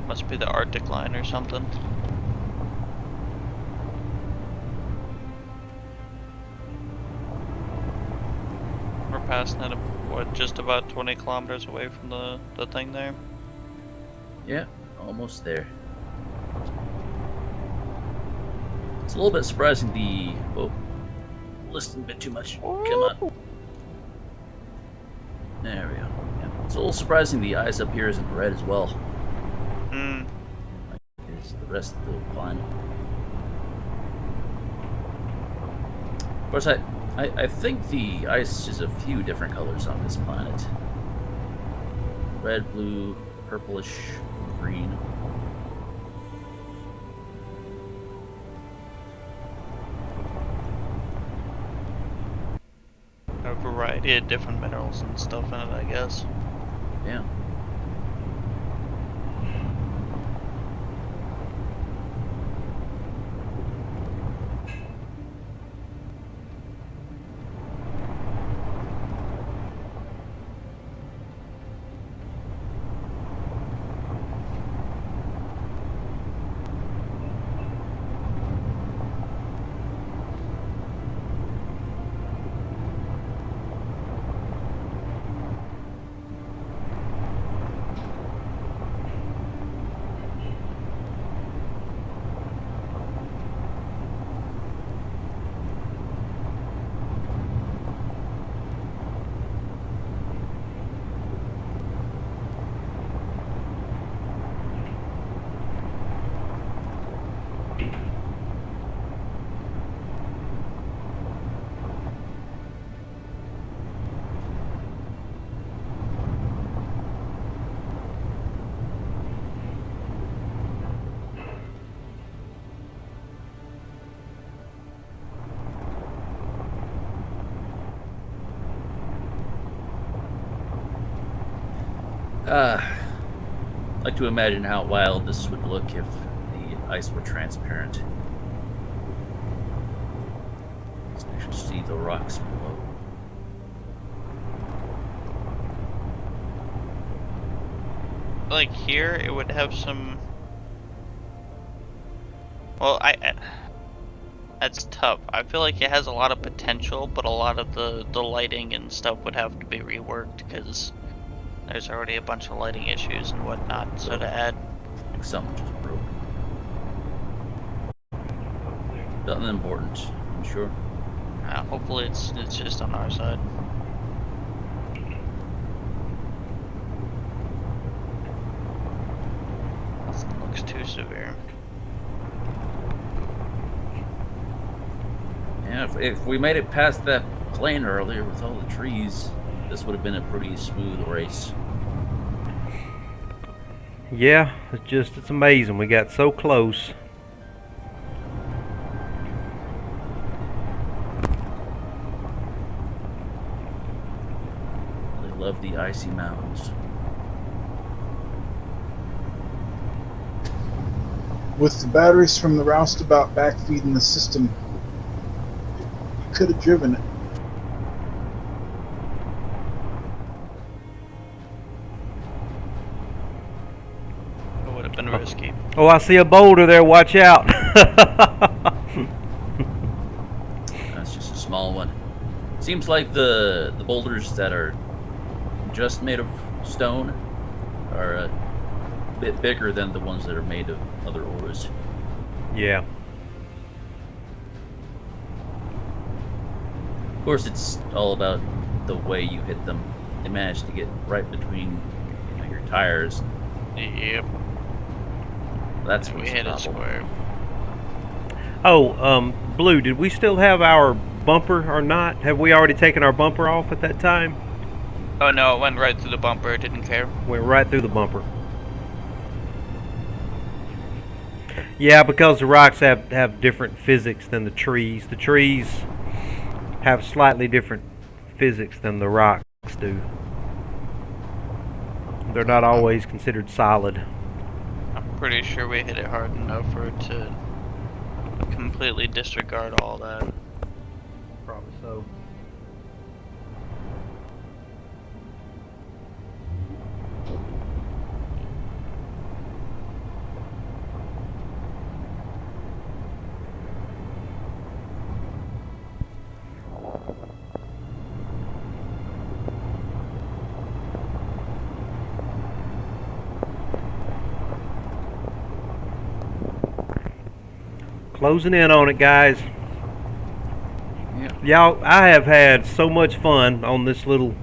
Must be the Arctic line or something. We're passing it, what, just about 20 kilometers away from the thing there? Yeah, almost there. It's a little bit surprising listening a bit too much. Come on. There we go. Yeah. It's a little surprising the ice up here isn't red as well. Hmm. Like is the rest of the planet. Of course, I think the ice is a few different colors on this planet. Red, blue, purplish, green. A variety of different minerals and stuff in it, I guess. Yeah. I like to imagine how wild this would look if the ice were transparent. So you should see the rocks below. Like here, it would have some. Well, that's tough. I feel like it has a lot of potential, but a lot of the lighting and stuff would have to be reworked because there's already a bunch of lighting issues and whatnot. So to add, I think something just broke. Nothing important, I'm sure. hopefully it's just on our side. Nothing looks too severe. Yeah, if we made it past that plane earlier with all the trees, this would have been a pretty smooth race. Yeah, it's amazing. We got so close. They love the icy mountains. With the batteries from the roustabout backfeeding the system, you could have driven it. It would have been risky. Oh, I see a boulder there. Watch out. That's just a small one. Seems like the boulders that are just made of stone are a bit bigger than the ones that are made of other ores. Yeah. Of course, it's all about the way you hit them. They managed to get right between your tires. Yep. That's We what's the hit it problem. square. Oh, Blue, did we still have our bumper or not? Have we already taken our bumper off at that time? Oh no, it went right through the bumper. It didn't care. Went right through the bumper. Yeah, because the rocks have different physics than the trees. The trees have slightly different physics than the rocks do. They're not always considered solid. I'm pretty sure we hit it hard enough for it to completely disregard all that. Probably so. Closing in on it, guys. Yeah. Y'all, I have had so much fun on this little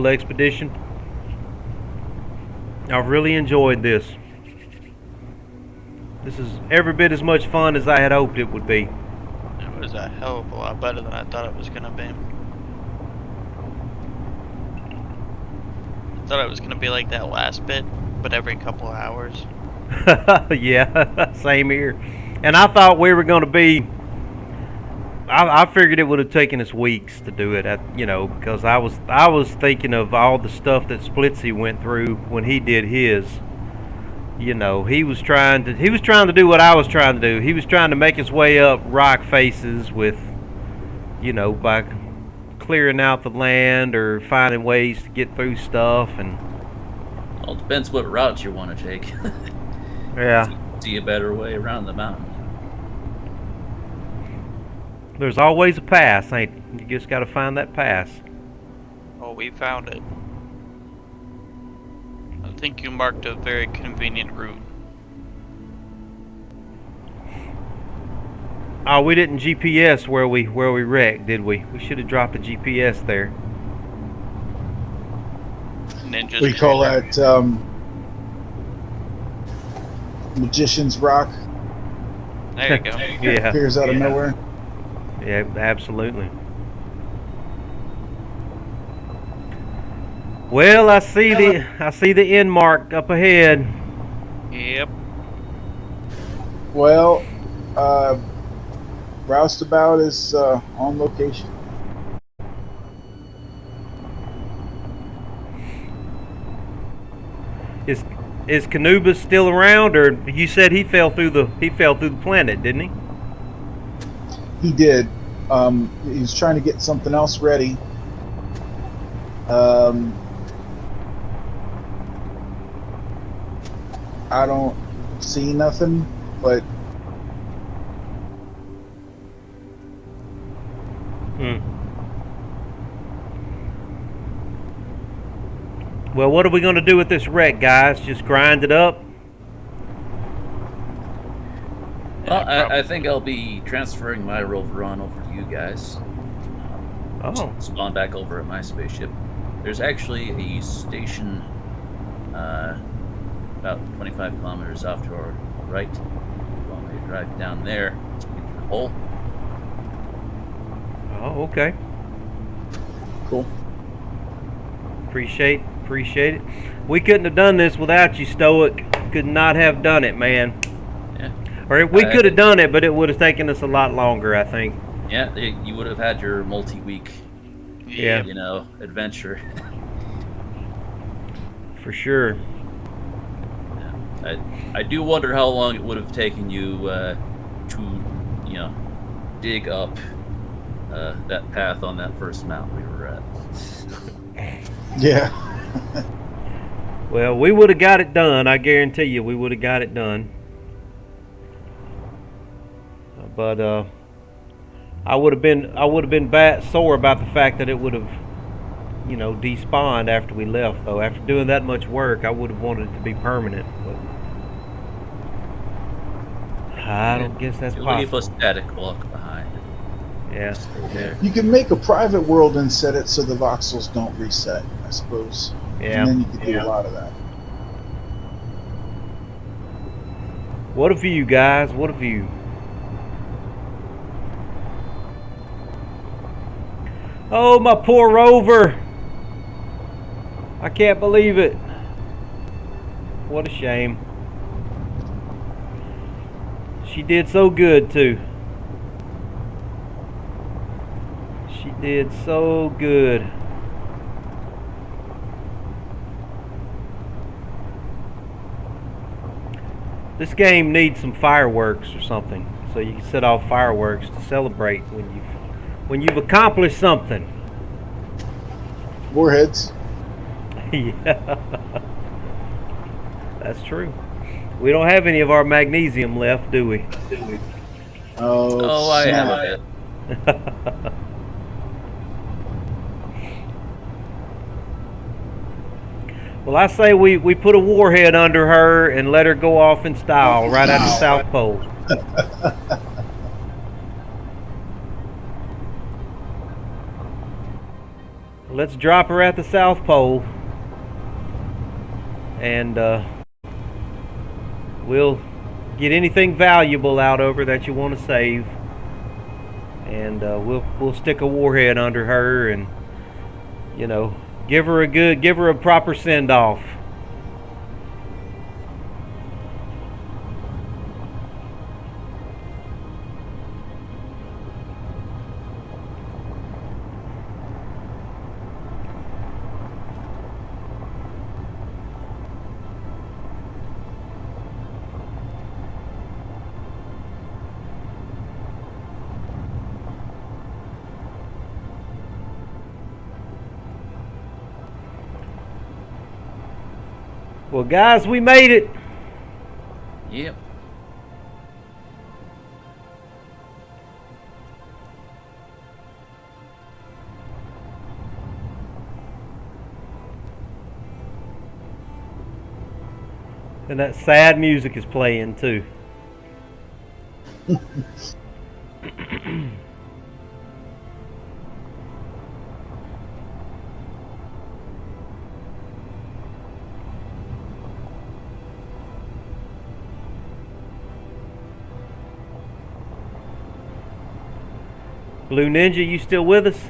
expedition. I've really enjoyed this. This is every bit as much fun as I had hoped it would be. It was a hell of a lot better than I thought it was gonna be. I thought it was gonna be like that last bit, but every couple of hours. Yeah, same here. And I thought we were going to be. I figured it would have taken us weeks to do it, because I was thinking of all the stuff that Splitsy went through when he did his. He was trying to do what I was trying to do. He was trying to make his way up rock faces with, by clearing out the land or finding ways to get through stuff and. Well, it depends what route you want to take. Yeah. See a better way around the mountain. There's always a pass, ain't it? You just got to find that pass. Oh, we found it. I think you marked a very convenient route. Oh, we didn't GPS where we wrecked, did we? We should have dropped a GPS there. Ninjas. We call that Magician's Rock. There you go. Yeah. Appears out of nowhere. Yeah, absolutely. Well, I see the end mark up ahead. Yep. Well, roustabout is on location. Is Canubis still around, or you said he fell through the planet, didn't he? He did. He was trying to get something else ready. I don't see nothing, but Well, what are we going to do with this wreck, guys? Just grind it up? Well, I think I'll be transferring my rover on over to you guys. Oh. Spawn back over at my spaceship. There's actually a station about 25 kilometers off to our right. You want me to drive down there to get to the hole? Oh, okay. cool. Appreciate it. We couldn't have done this without you, Stoic. Could not have done it, man. Yeah. Or we could have done it, but it would have taken us a lot longer, I think. Yeah, you would have had your multi-week, Yeah. adventure. For sure. Yeah. I do wonder how long it would have taken you to, dig up that path on that first mountain we were at. Yeah. Well, we would have got it done. I guarantee you, we would have got it done. But I would have been sore about the fact that it would have, despawned after we left. Though after doing that much work, I would have wanted it to be permanent. But I don't guess that's You'll possible. leave a static block behind. Yeah. Stay there. You can make a private world and set it so the voxels don't reset, I suppose. Yeah. And then you can do a lot of that. What a view, guys! What a view. Oh, my poor rover! I can't believe it. What a shame. She did so good, too. She did so good. This game needs some fireworks or something, so you can set off fireworks to celebrate when you've accomplished something. Warheads. Yeah, that's true. We don't have any of our magnesium left, do we? Oh, I snap. have a bit. Well, I say we put a warhead under her and let her go off in style right at the South Pole. Let's drop her at the South Pole, and we'll get anything valuable out of her that you want to save, and we'll stick a warhead under her, and give her a proper send off. Well, guys, we made it. Yep. And that sad music is playing too. Blue Ninja, you still with us?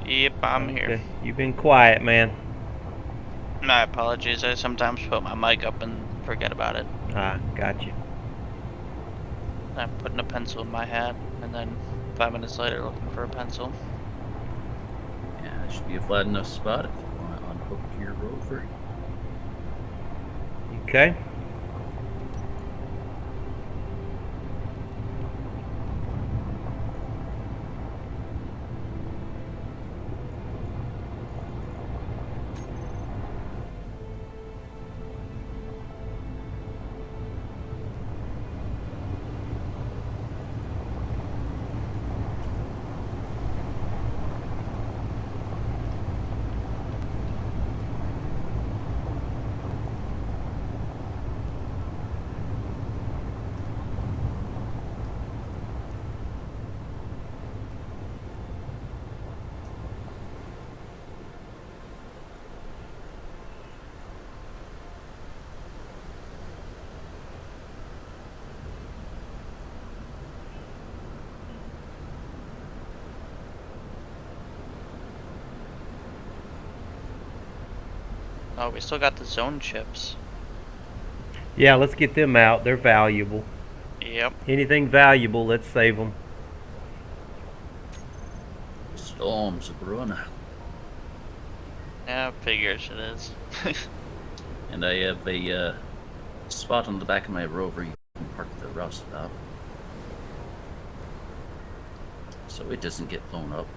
Yep, I'm here. Okay. You've been quiet, man. My apologies. I sometimes put my mic up and forget about it. Ah, got you. I'm putting a pencil in my hat, and then 5 minutes later looking for a pencil. Yeah, it should be a flat enough spot if you want to unhook your rover. Okay. Oh, we still got the zone chips. Yeah, let's get them out. They're valuable. Yep. Anything valuable, let's save them. Storms are brewing. Yeah, figures it is. And I have a spot on the back of my rover you can park the roustabout, so it doesn't get blown up.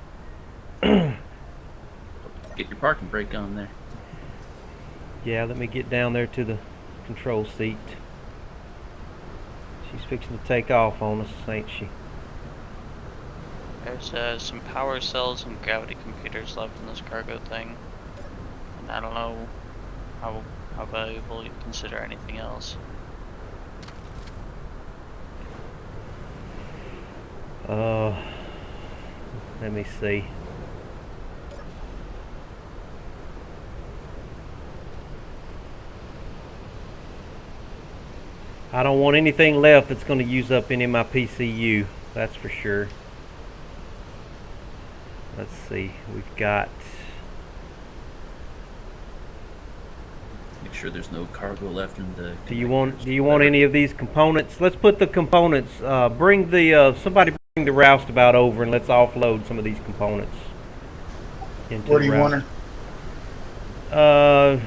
Get your parking brake on there. Yeah, let me get down there to the control seat. She's fixing to take off on us, ain't she? There's some power cells and gravity computers left in this cargo thing. And I don't know how valuable you consider anything else. Let me see. I don't want anything left that's going to use up any of my PCU, that's for sure. Let's see, we've got... Make sure there's no cargo left in the... Do you want any of these components? Let's put the components, bring the, somebody bring the roustabout over and let's offload some of these components. Where do you want her?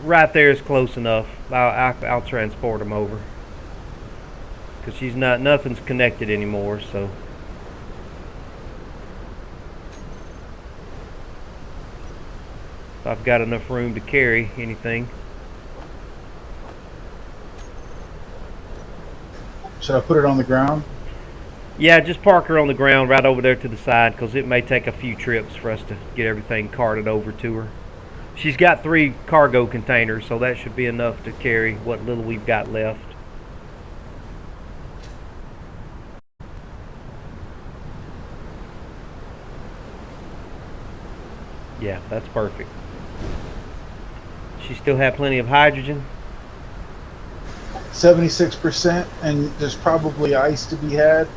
Right there is close enough. I'll transport them over. Cause she's nothing's connected anymore, so. If I've got enough room to carry anything. Should I put it on the ground? Yeah, just park her on the ground right over there to the side, because it may take a few trips for us to get everything carted over to her. She's got 3 cargo containers, so that should be enough to carry what little we've got left. Yeah, that's perfect. She still have plenty of hydrogen? 76%, and there's probably ice to be had.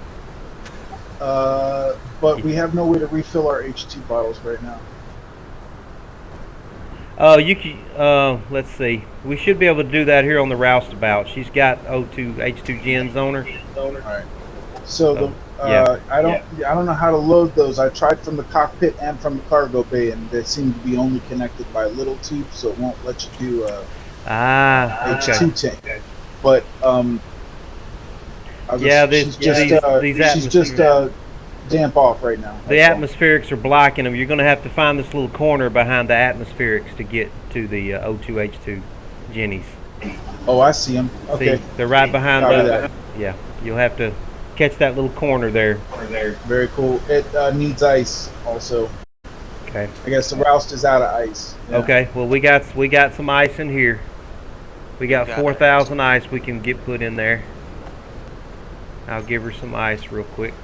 But we have no way to refill our H2 bottles right now. You can, let's see. We should be able to do that here on the roustabout. She's got O2, H2 gens on her. Alright. So yeah. I don't know how to load those. I tried from the cockpit and from the cargo bay, and they seem to be only connected by little tubes, so it won't let you do H2 tank. But she's just damp off right now. The atmospherics are blocking them. You're going to have to find this little corner behind the atmospherics to get to the O2 H2 jennies. Oh, I see them. Okay. See, they're right behind that. Yeah, you'll have to catch that little corner there. Very cool. It needs ice also. Okay. I guess the roust is out of ice. Yeah. Okay. Well, we got some ice in here. We got 4,000 ice we can get put in there. I'll give her some ice real quick.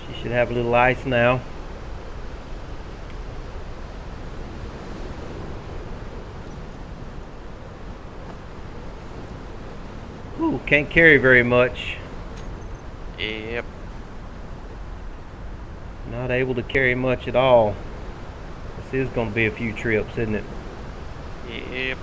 She should have a little ice now. Ooh, can't carry very much. Yep. Not able to carry much at all. This is going to be a few trips, isn't it? Yep.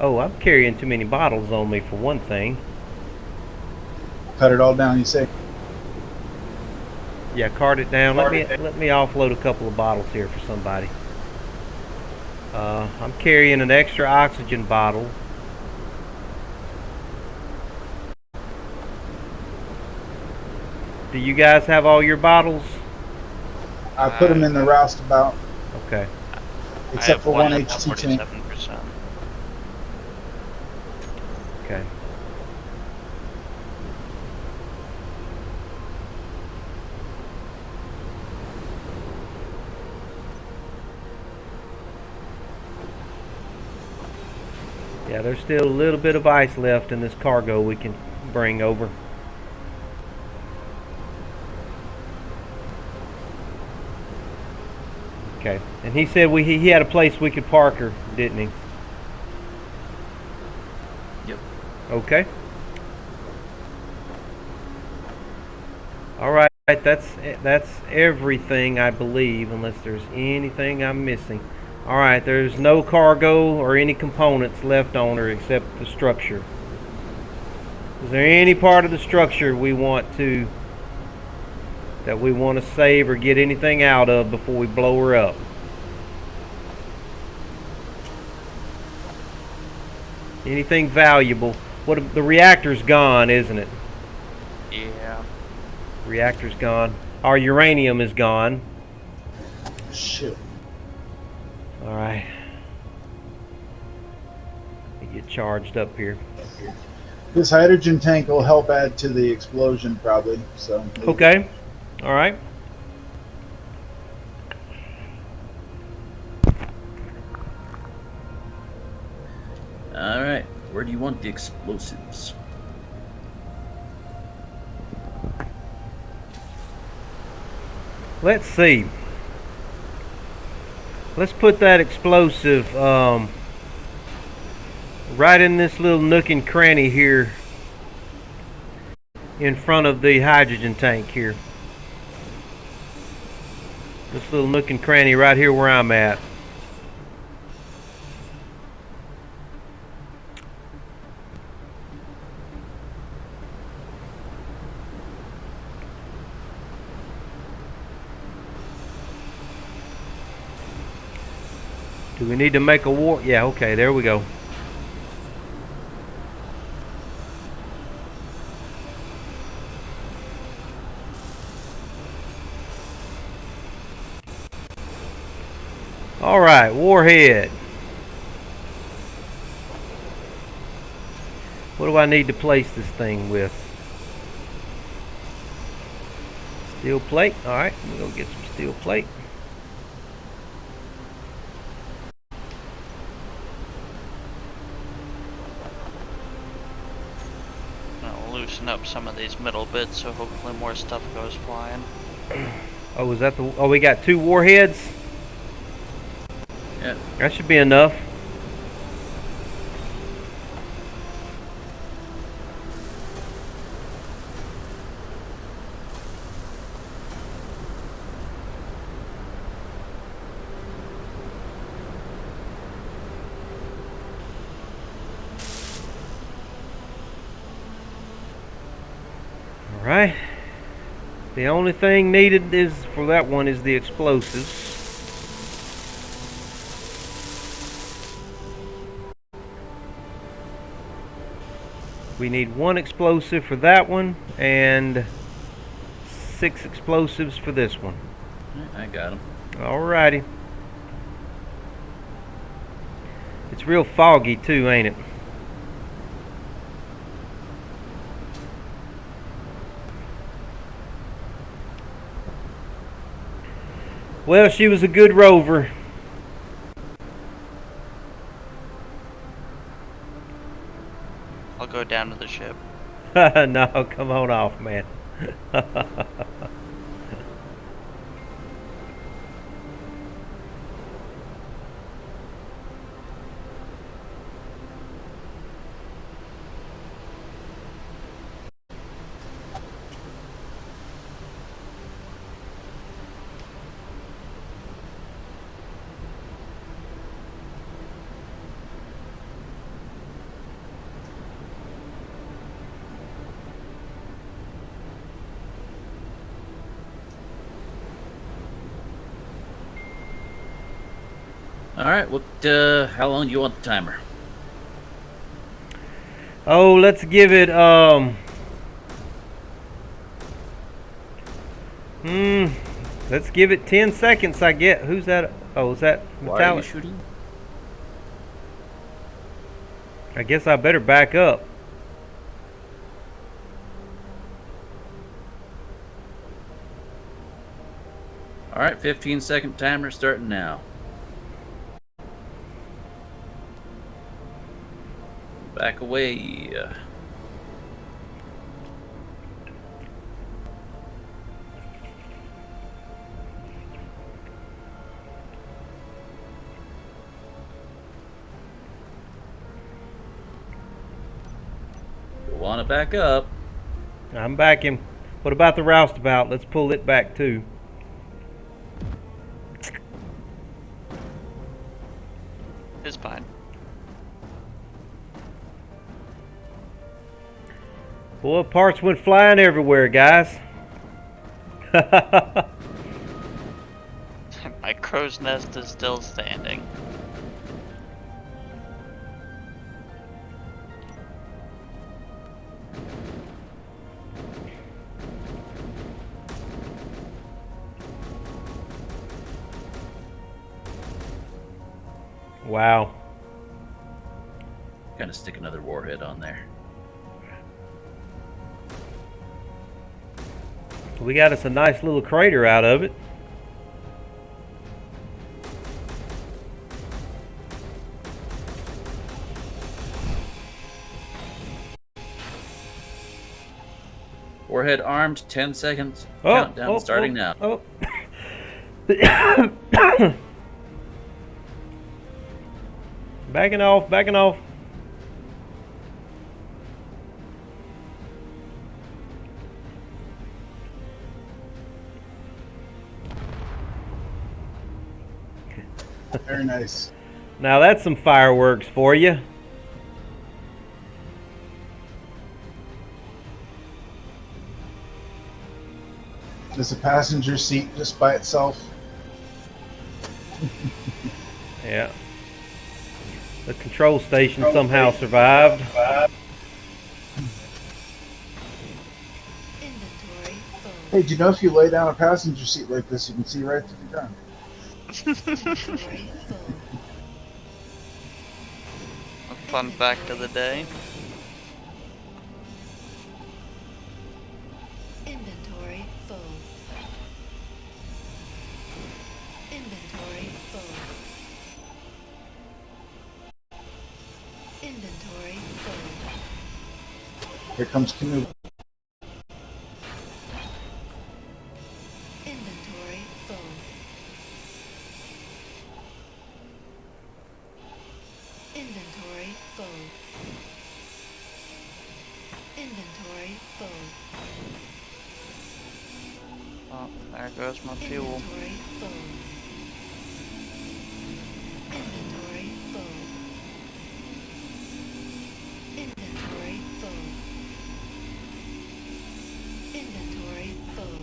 Oh, I'm carrying too many bottles on me for one thing. Cut it all down, you say? Yeah, cart it down. Let me offload a couple of bottles here for somebody. I'm carrying an extra oxygen bottle. Do you guys have all your bottles? I put them in the roustabout, Okay. except for one that's HT tank. 47%. Okay. Yeah, there's still a little bit of ice left in this cargo we can bring over. Okay. And he said he had a place we could park her, didn't he? Yep. Okay. All right. That's everything, I believe, unless there's anything I'm missing. All right. There's no cargo or any components left on her except the structure. Is there any part of the structure that we want to save or get anything out of before we blow her up? Anything valuable? The reactor's gone, isn't it? Yeah. Reactor's gone. Our uranium is gone. Shit. All right. Let me get charged up here. This hydrogen tank will help add to the explosion, probably. So. Okay. All right. All right. Where do you want the explosives? Let's see. Let's put that explosive right in this little nook and cranny here in front of the hydrogen tank here. This little nook and cranny right here where I'm at. Do we need to make a war? Yeah, okay, there we go. All right, warhead. What do I need to place this thing with? Steel plate. All right, we're gonna get some steel plate. I'll loosen up some of these middle bits so hopefully more stuff goes flying. Oh, is that the? Oh, we got 2 warheads. Yeah. That should be enough. All right. The only thing needed is for that one is the explosives. We need 1 explosive for that one and 6 explosives for this one. I got them. Alrighty. It's real foggy too, ain't it? Well, she was a good rover. I'll go down to the ship. No, come on off, man. All right. What? How long do you want the timer? Oh, let's give it let's give it 10 seconds. I get. Who's that? Oh, is that Why are you Metallic? shooting? I guess I better back up. All right. 15-second timer starting now. Back away. You want to back up? I'm backing. What about the roustabout? Let's pull it back too. It's fine. Boy, parts went flying everywhere, guys. My crow's nest is still standing. Wow. Gonna stick another warhead on there. We got us a nice little crater out of it. Warhead armed. 10 seconds. Countdown starting now. Oh. Backing off, backing off. Very nice. Now that's some fireworks for you. Just a passenger seat just by itself. Yeah. The control station somehow survived. Inventory full. Hey, do you know if you lay down a passenger seat like this, you can see right through the gun? Inventory full. A fun fact of the day. Inventory full. Inventory full. Inventory full. Here comes Canoe. Inventory full. Inventory full. Inventory full. Oh, there goes my fuel. Inventory full. Inventory full. Inventory full. Inventory full.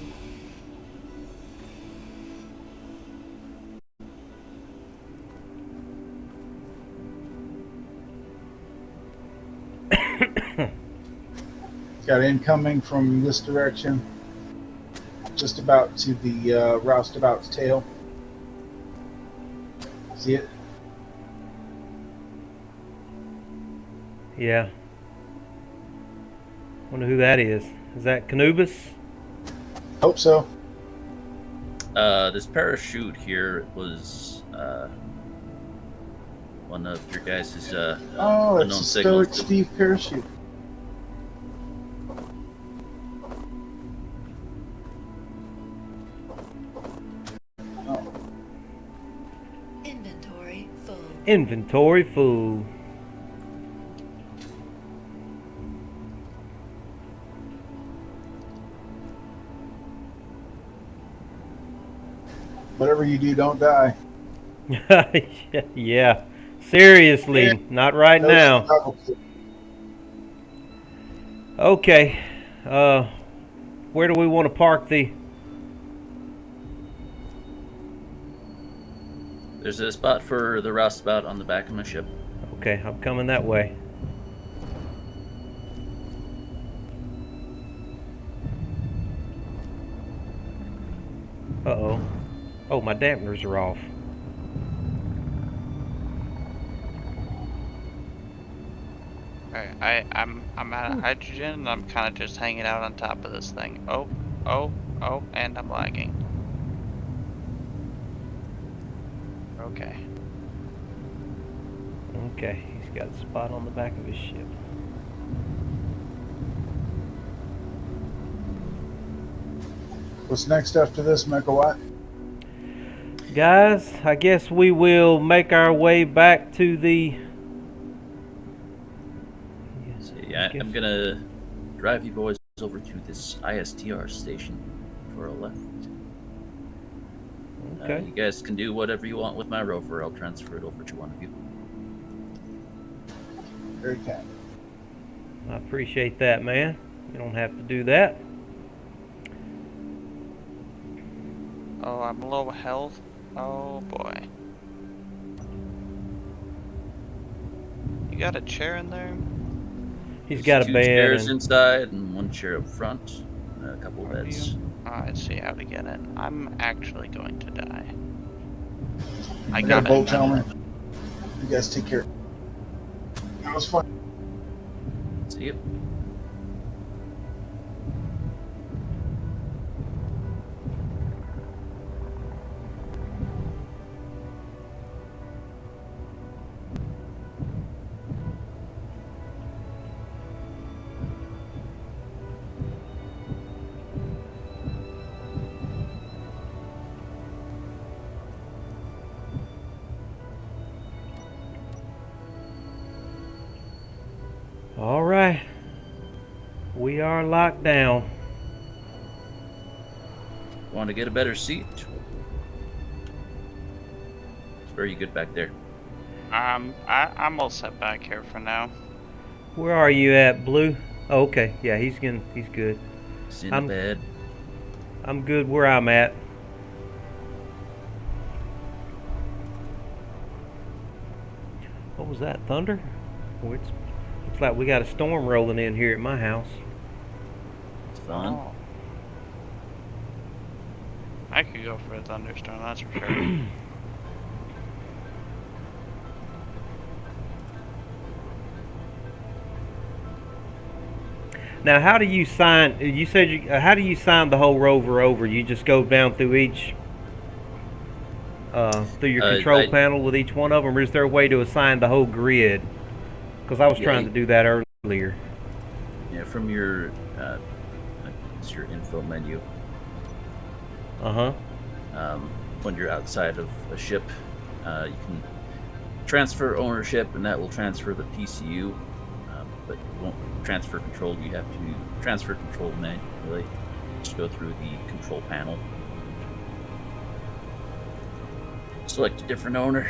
Got incoming from this direction. Just about to the roustabout's tail. See it? Yeah. Wonder who that is. Is that Canubis? Hope so. This parachute here was one of your guys' Oh, it's unknown a signals. Stoic Steve parachute. Oh, Inventory full. Inventory full. whatever you do, don't die. Yeah. Seriously, not right No now. survival kit. Okay. Where do we want to park the... There's a spot for the roustabout on the back of my ship. Okay, I'm coming that way. Uh-oh. Oh, my dampeners are off. Alright, I'm out of hydrogen and I'm kind of just hanging out on top of this thing. Oh, and I'm lagging. Okay. Okay, he's got a spot on the back of his ship. What's next after this, Megawatt? Guys, I guess we will make our way back to the... So, yeah, I'm gonna drive you boys over to this ISTR station for a left. Okay. You guys can do whatever you want with my rover. I'll transfer it over to one of you. Very kind. I appreciate that, man. You don't have to do that. Oh, I'm low health. Oh boy. You got a chair in there? He's There's got a 2 bed chairs and... inside and 1 chair up front, and a couple Where do beds. you- Oh, I see how to get in. I'm actually going to die. I got a got bolt it. helmet. You guys take care. That was fun. See you. All right. We are locked down. Want to get a better seat? It's very good back there. I'm all set back here for now. Where are you at, Blue? Oh, okay. Yeah, he's good. It's in I'm- the bed. I'm good where I'm at. What was that? Thunder? Oh, looks like we got a storm rolling in here at my house. It's fun. Oh. I could go for a thunderstorm, that's for sure. Now, how do you sign? You said how do you sign the whole rover over? You just go down through each, through your control panel with each one of them, or is there a way to assign the whole grid? Because I was trying to do that earlier. Yeah, from your it's your info menu. When you're outside of a ship, you can transfer ownership, and that will transfer the PCU. But you won't transfer control. You have to transfer control manually. Just go through the control panel. Select a different owner.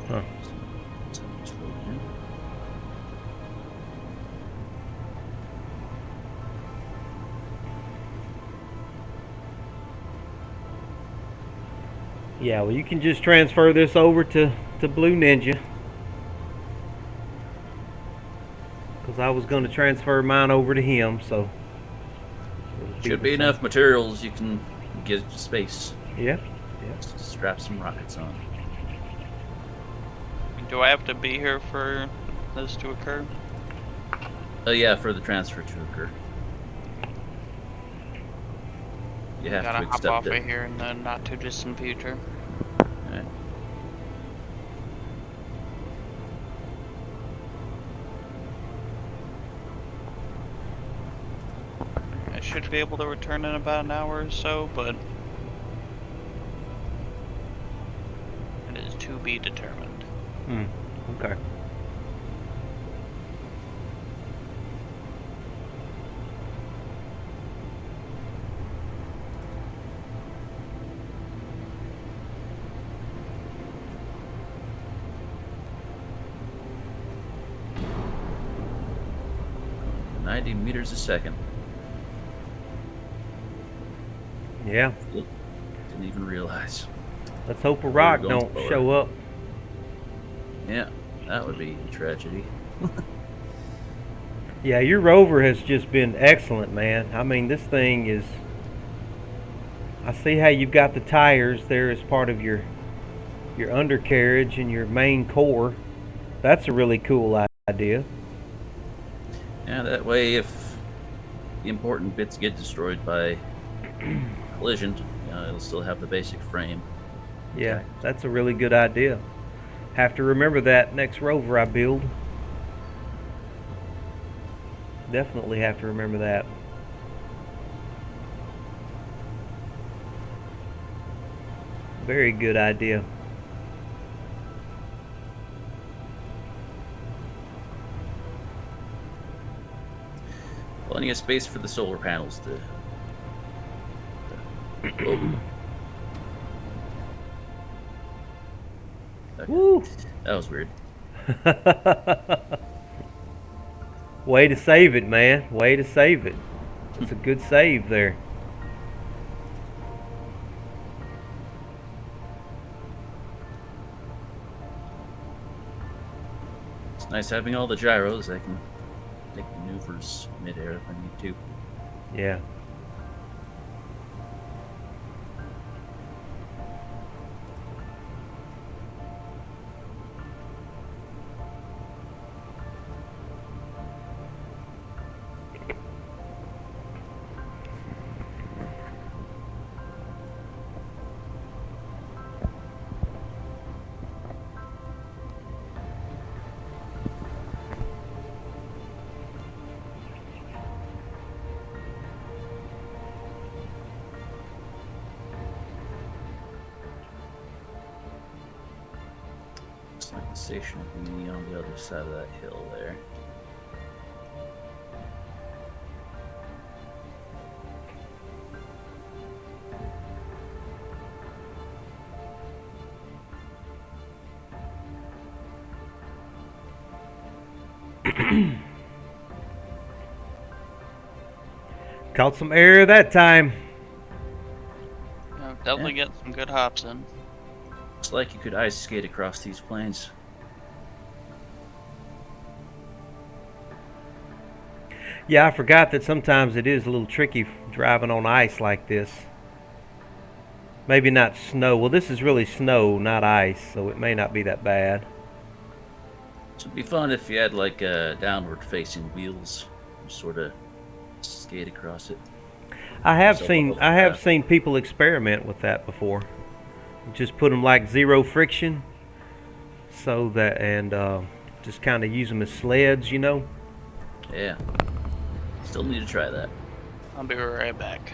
Huh. So just load it in. Yeah, well, you can just transfer this over to Blue Ninja. Because I was going to transfer mine over to him, so... Should be enough materials you can get to space. Yeah. Just strap some rockets on. Do I have to be here for this to occur? Oh yeah, for the transfer to occur. You have Gotta to hop accept off it. right here in the not too distant future. Alright. I should be able to return in about an hour or so, but it is to be determined. Okay. 90 meters a second. Yeah. Didn't even realize. Let's hope a rock going don't slower. show up. Yeah, that would be a tragedy. Yeah, your rover has just been excellent, man. I mean, this thing is... I see how you've got the tires there as part of your undercarriage and your main core. That's a really cool idea. Yeah, that way if the important bits get destroyed by collision, it'll still have the basic frame. Yeah, that's a really good idea. Have to remember that next rover I build. Definitely have to remember that. Very good idea. Plenty of space for the solar panels to... Oh. Okay. Woo! That was weird. Way to save it, man. Way to save it. It's a good save there. It's nice having all the gyros. I can take maneuvers mid-air if I need to. Yeah. Looks like the station will be on the other side of that hill there. Caught some air that time. Definitely get some good hops in. Looks like you could ice skate across these plains. Yeah, I forgot that sometimes it is a little tricky driving on ice like this. Maybe not snow. Well, this is really snow, not ice, so it may not be that bad. This would be fun if you had like downward-facing wheels, sort of skate across it. I have So seen little I have craft. seen people experiment with that before. Just put them like zero friction, so that and just kind of use them as sleds, you know. Yeah. Still need to try that. I'll be right back.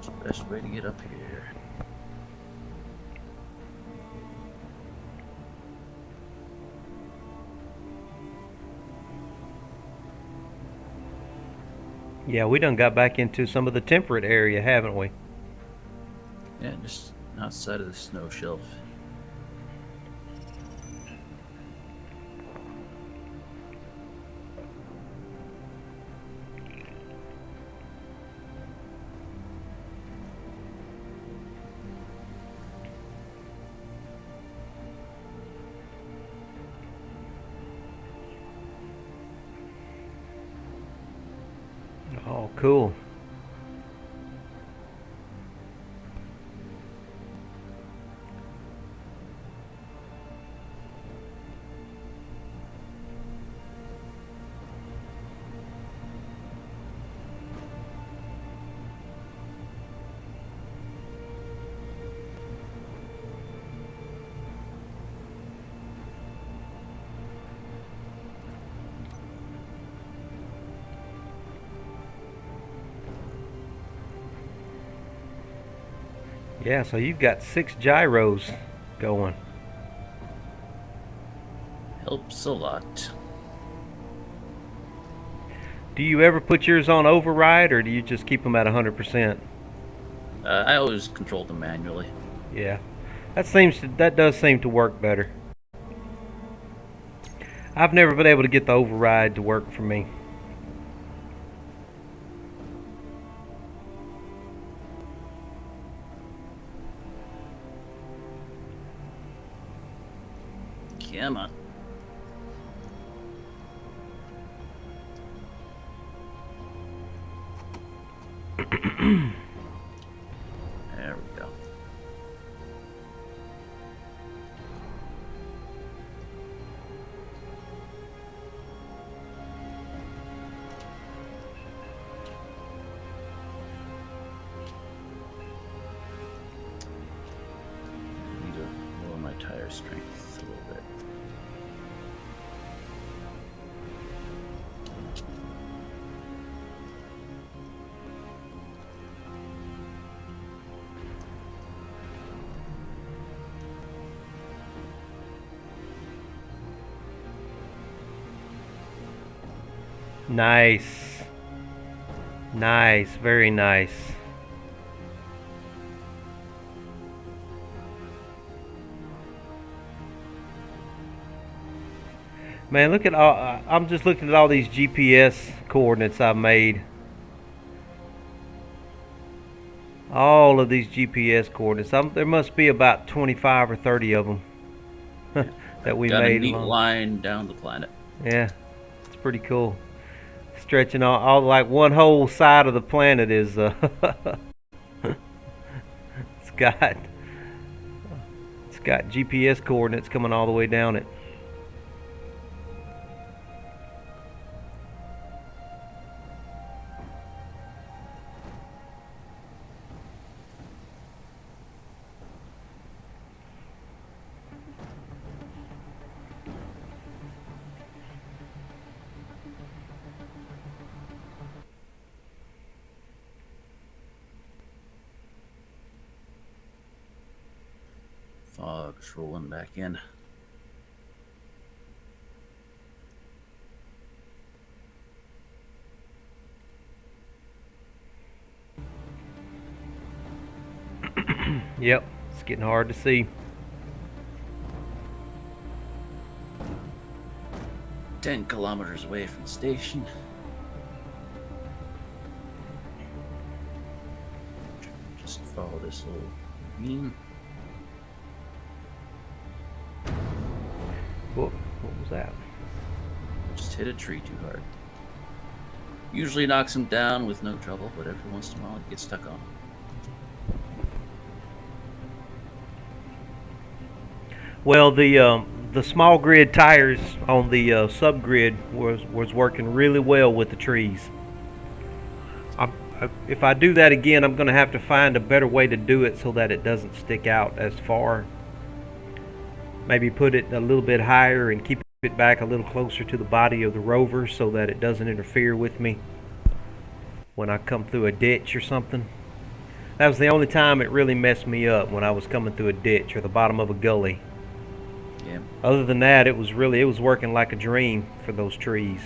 What's the best way to get up here? Yeah, we done got back into some of the temperate area, haven't we? Yeah, just outside of the snow shelf. Cool. Yeah, so you've got 6 gyros going. Helps a lot. Do you ever put yours on override, or do you just keep them at 100%? I always control them manually. Yeah, that does seem to work better. I've never been able to get the override to work for me. Come on. There we go. Need to lower my tire strength a little bit. Nice. Nice, very nice. Man, look at all, I'm just looking at all these GPS coordinates I've made. All of these GPS coordinates. There must be about 25 or 30 of them that we Got made. a neat along. line down the planet. Yeah, it's pretty cool. Stretching all like one whole side of the planet is it's got GPS coordinates coming all the way down it. Fog's rolling back in. Yep, it's getting hard to see. 10 kilometers away from the station. Just follow this little ravine. What was that? Just hit a tree too hard. Usually knocks him down with no trouble, but every once in a while it gets stuck on. Well, the small grid tires on the subgrid was working really well with the trees. If I do that again, I'm going to have to find a better way to do it so that it doesn't stick out as far. Maybe put it a little bit higher and keep it back a little closer to the body of the rover so that it doesn't interfere with me when I come through a ditch or something. That was the only time it really messed me up, when I was coming through a ditch or the bottom of a gully. Yeah. Other than that, it was working like a dream for those trees.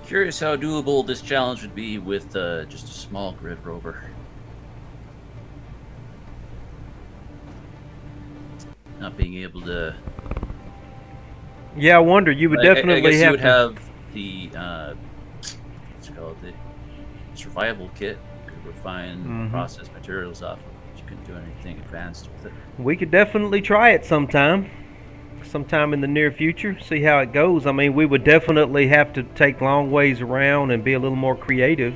Curious how doable this challenge would be with just a small grid rover. Not being able to. Yeah, I wonder. You would definitely I guess you would to have the what's it called, the survival kit. You could refine processed materials off of it. You couldn't do anything advanced with it. We could definitely try it sometime in the near future, see how it goes. I mean, we would definitely have to take long ways around and be a little more creative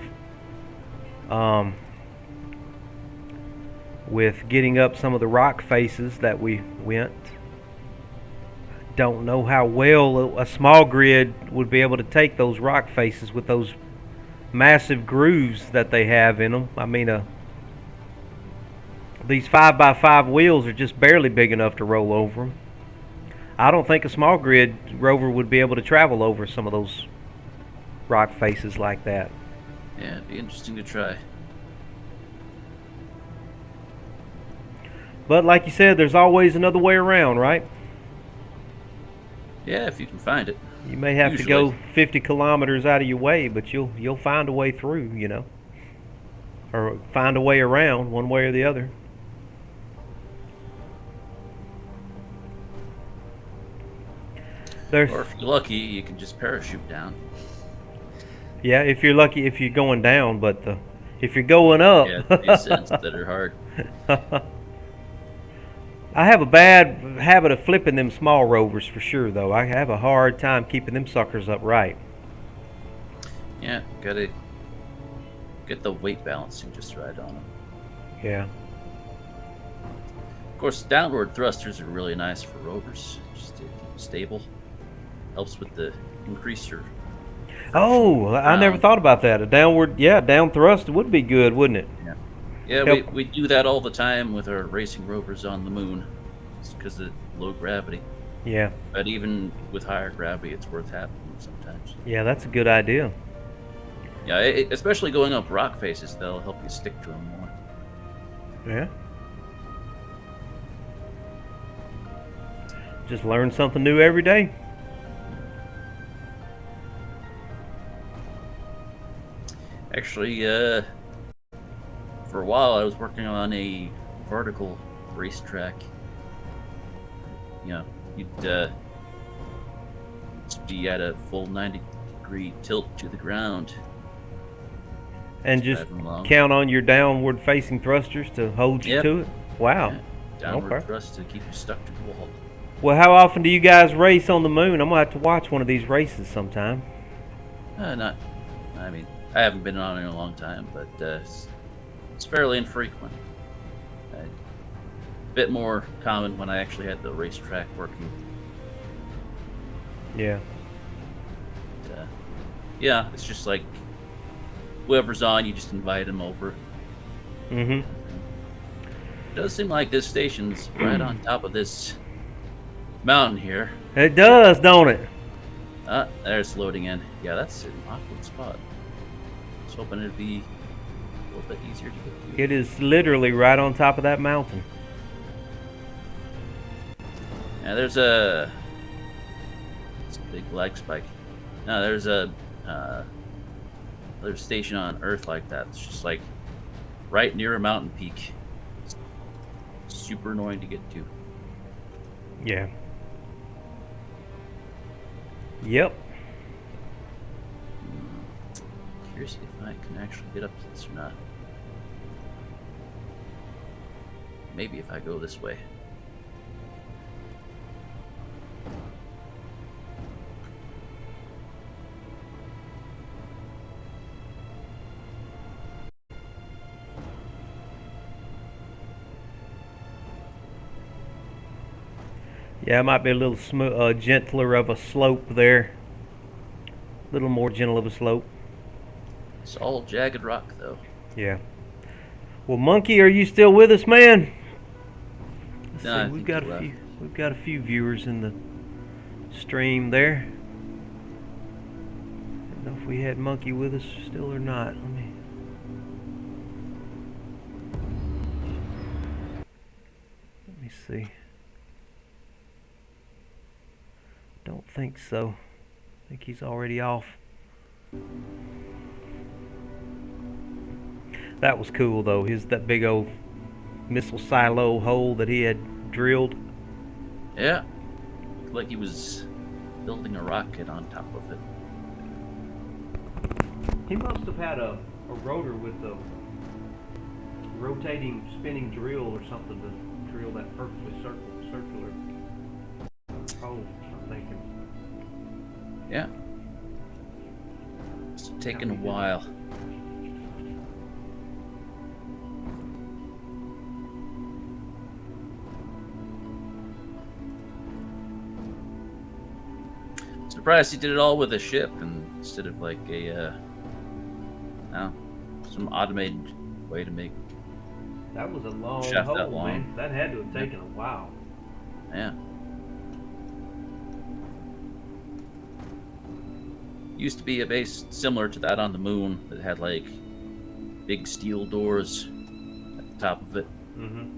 with getting up some of the rock faces that we went. Don't know how well a small grid would be able to take those rock faces with those massive grooves that they have in them. I mean, these 5x5 wheels are just barely big enough to roll over them. I don't think a small grid rover would be able to travel over some of those rock faces like that. Yeah, it'd be interesting to try. But like you said, there's always another way around, right? Yeah, if you can find it. You may have to go 50 kilometers out of your way, but you'll find a way through, you know. Or find a way around, one way or the other. Or if you're lucky, you can just parachute down. Yeah, if you're lucky, if you're going down, but if you're going up... Yeah, descents that are hard. I have a bad habit of flipping them small rovers for sure, though. I have a hard time keeping them suckers upright. Yeah, gotta get the weight balancing just right on them. Yeah. Of course, downward thrusters are really nice for rovers, just to keep them stable. Helps with the increase your... Oh, I never thought about that. A downward, down thrust would be good, wouldn't it? Yeah. Yeah, we do that all the time with our racing rovers on the moon. It's because of low gravity. Yeah. But even with higher gravity, it's worth having sometimes. Yeah, that's a good idea. Yeah, especially going up rock faces, that'll help you stick to them more. Yeah. Just learn something new every day. Actually, for a while I was working on a vertical racetrack. You know, you'd be at a full 90-degree tilt to the ground. And just count on your downward facing thrusters to hold you to it? Wow. Yeah. Downward thrust to keep you stuck to the wall. Well, how often do you guys race on the moon? I'm going to have to watch one of these races sometime. I haven't been on it in a long time, but it's fairly infrequent. A bit more common when I actually had the racetrack working. Yeah. Yeah, it's just like whoever's on, you just invite them over. Mm-hmm. It does seem like this station's right on top of this mountain here. It does, don't it? There it's loading in. Yeah, that's an awkward spot. I was hoping it'd be a little bit easier to get to. It is literally right on top of that mountain. Yeah, there's a... It's a big lag spike. No, there's a... There's a station on Earth like that. It's just like right near a mountain peak. It's super annoying to get to. Yeah. Yep. Curious if I can actually get up to this or not. Maybe if I go this way. Yeah, it might be a little gentler of a slope there. A little more gentle of a slope. It's all jagged rock, though. Yeah. Well, Monkey, are you still with us, man? Let's No, see, we've got a few viewers in the stream there. I don't know if we had Monkey with us still or not. Let me see. Don't think so. I think he's already off. That was cool though. That big old missile silo hole that he had drilled. Yeah. Looked like he was building a rocket on top of it. He must have had a rotor with the rotating, spinning drill or something to drill that perfectly circular hole, I'm thinking. Yeah. It's taken a while. Surprised he did it all with a ship instead of like a some automated way to make. That was a long Shaft hole, that long. man. That had to have taken a while. Yeah. Used to be a base similar to that on the moon that had like big steel doors at the top of it. Mm-hmm.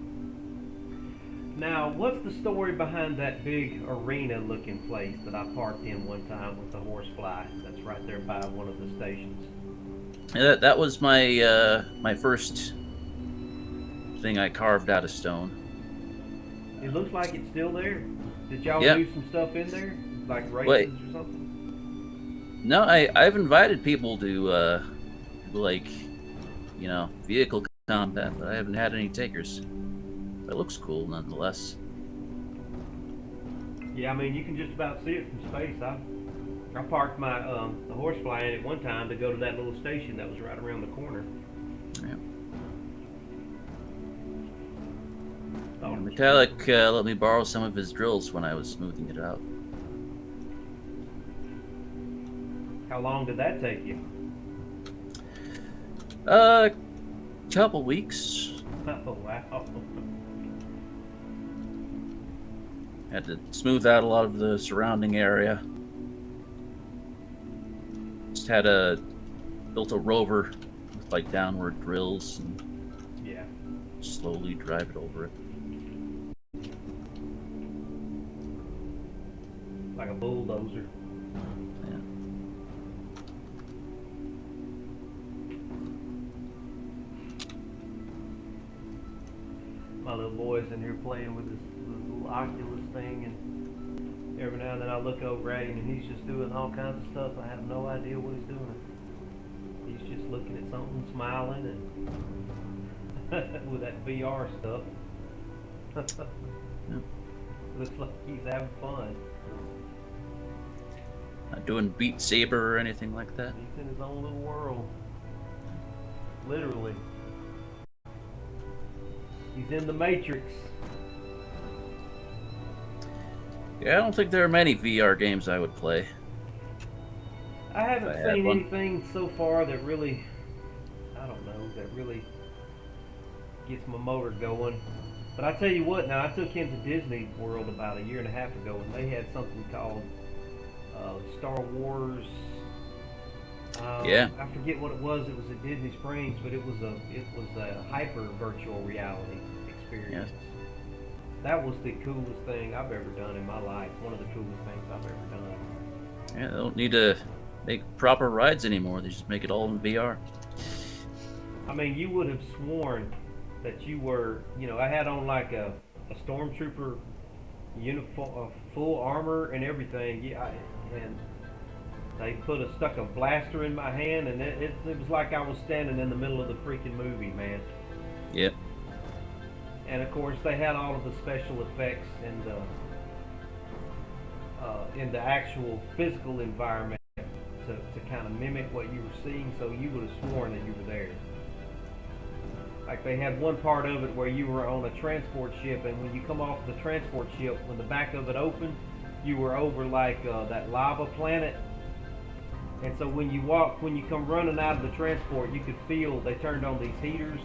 Now, what's the story behind that big arena-looking place that I parked in one time with the horsefly? That's right there by one of the stations. Yeah, that was my my first thing I carved out of stone. It looks like it's still there. Did y'all Yeah. do some stuff in there, like races Wait. or something? No, I've invited people to like, you know, vehicle combat, but I haven't had any takers. It looks cool nonetheless. Yeah, I mean, you can just about see it from space. I parked my the horsefly in it one time to go to that little station that was right around the corner. Yeah. Oh, Metallic let me borrow some of his drills when I was smoothing it out. how long did that take you? Couple weeks. Oh, wow. Had to smooth out a lot of the surrounding area. Just built a rover with like downward drills and Yeah. slowly drive it over it. Like a bulldozer. Yeah. My little boy's in here playing with his little Oculus thing, and every now and then I look over at him and he's just doing all kinds of stuff. I have no idea what he's doing. He's just looking at something, smiling, and with that VR stuff. Yeah. Looks like he's having fun. Not doing Beat Saber or anything like that. He's in his own little world. Literally. He's in the Matrix. Yeah, I don't think there are many VR games I would play. I haven't If I had seen one. anything so far that really, I don't know, that really gets my motor going. But I tell you what, now I took him to Disney World about a year and a half ago, and they had something called Star Wars. Yeah. I forget what it was. It was at Disney Springs, but it was a hyper virtual reality experience. Yes. That was the coolest thing I've ever done in my life. One of the coolest things I've ever done. Yeah, they don't need to make proper rides anymore. They just make it all in VR. I mean, you would have sworn that you were, I had on like a stormtrooper uniform, full armor and everything. Yeah, and they stuck a blaster in my hand, and it was like I was standing in the middle of the freaking movie, man. Yep. And of course, they had all of the special effects in the actual physical environment to kind of mimic what you were seeing, so you would have sworn that you were there. Like they had one part of it where you were on a transport ship, and when you come off the transport ship, when the back of it opened, you were over like that lava planet. And so when you come running out of the transport, you could feel, they turned on these heaters,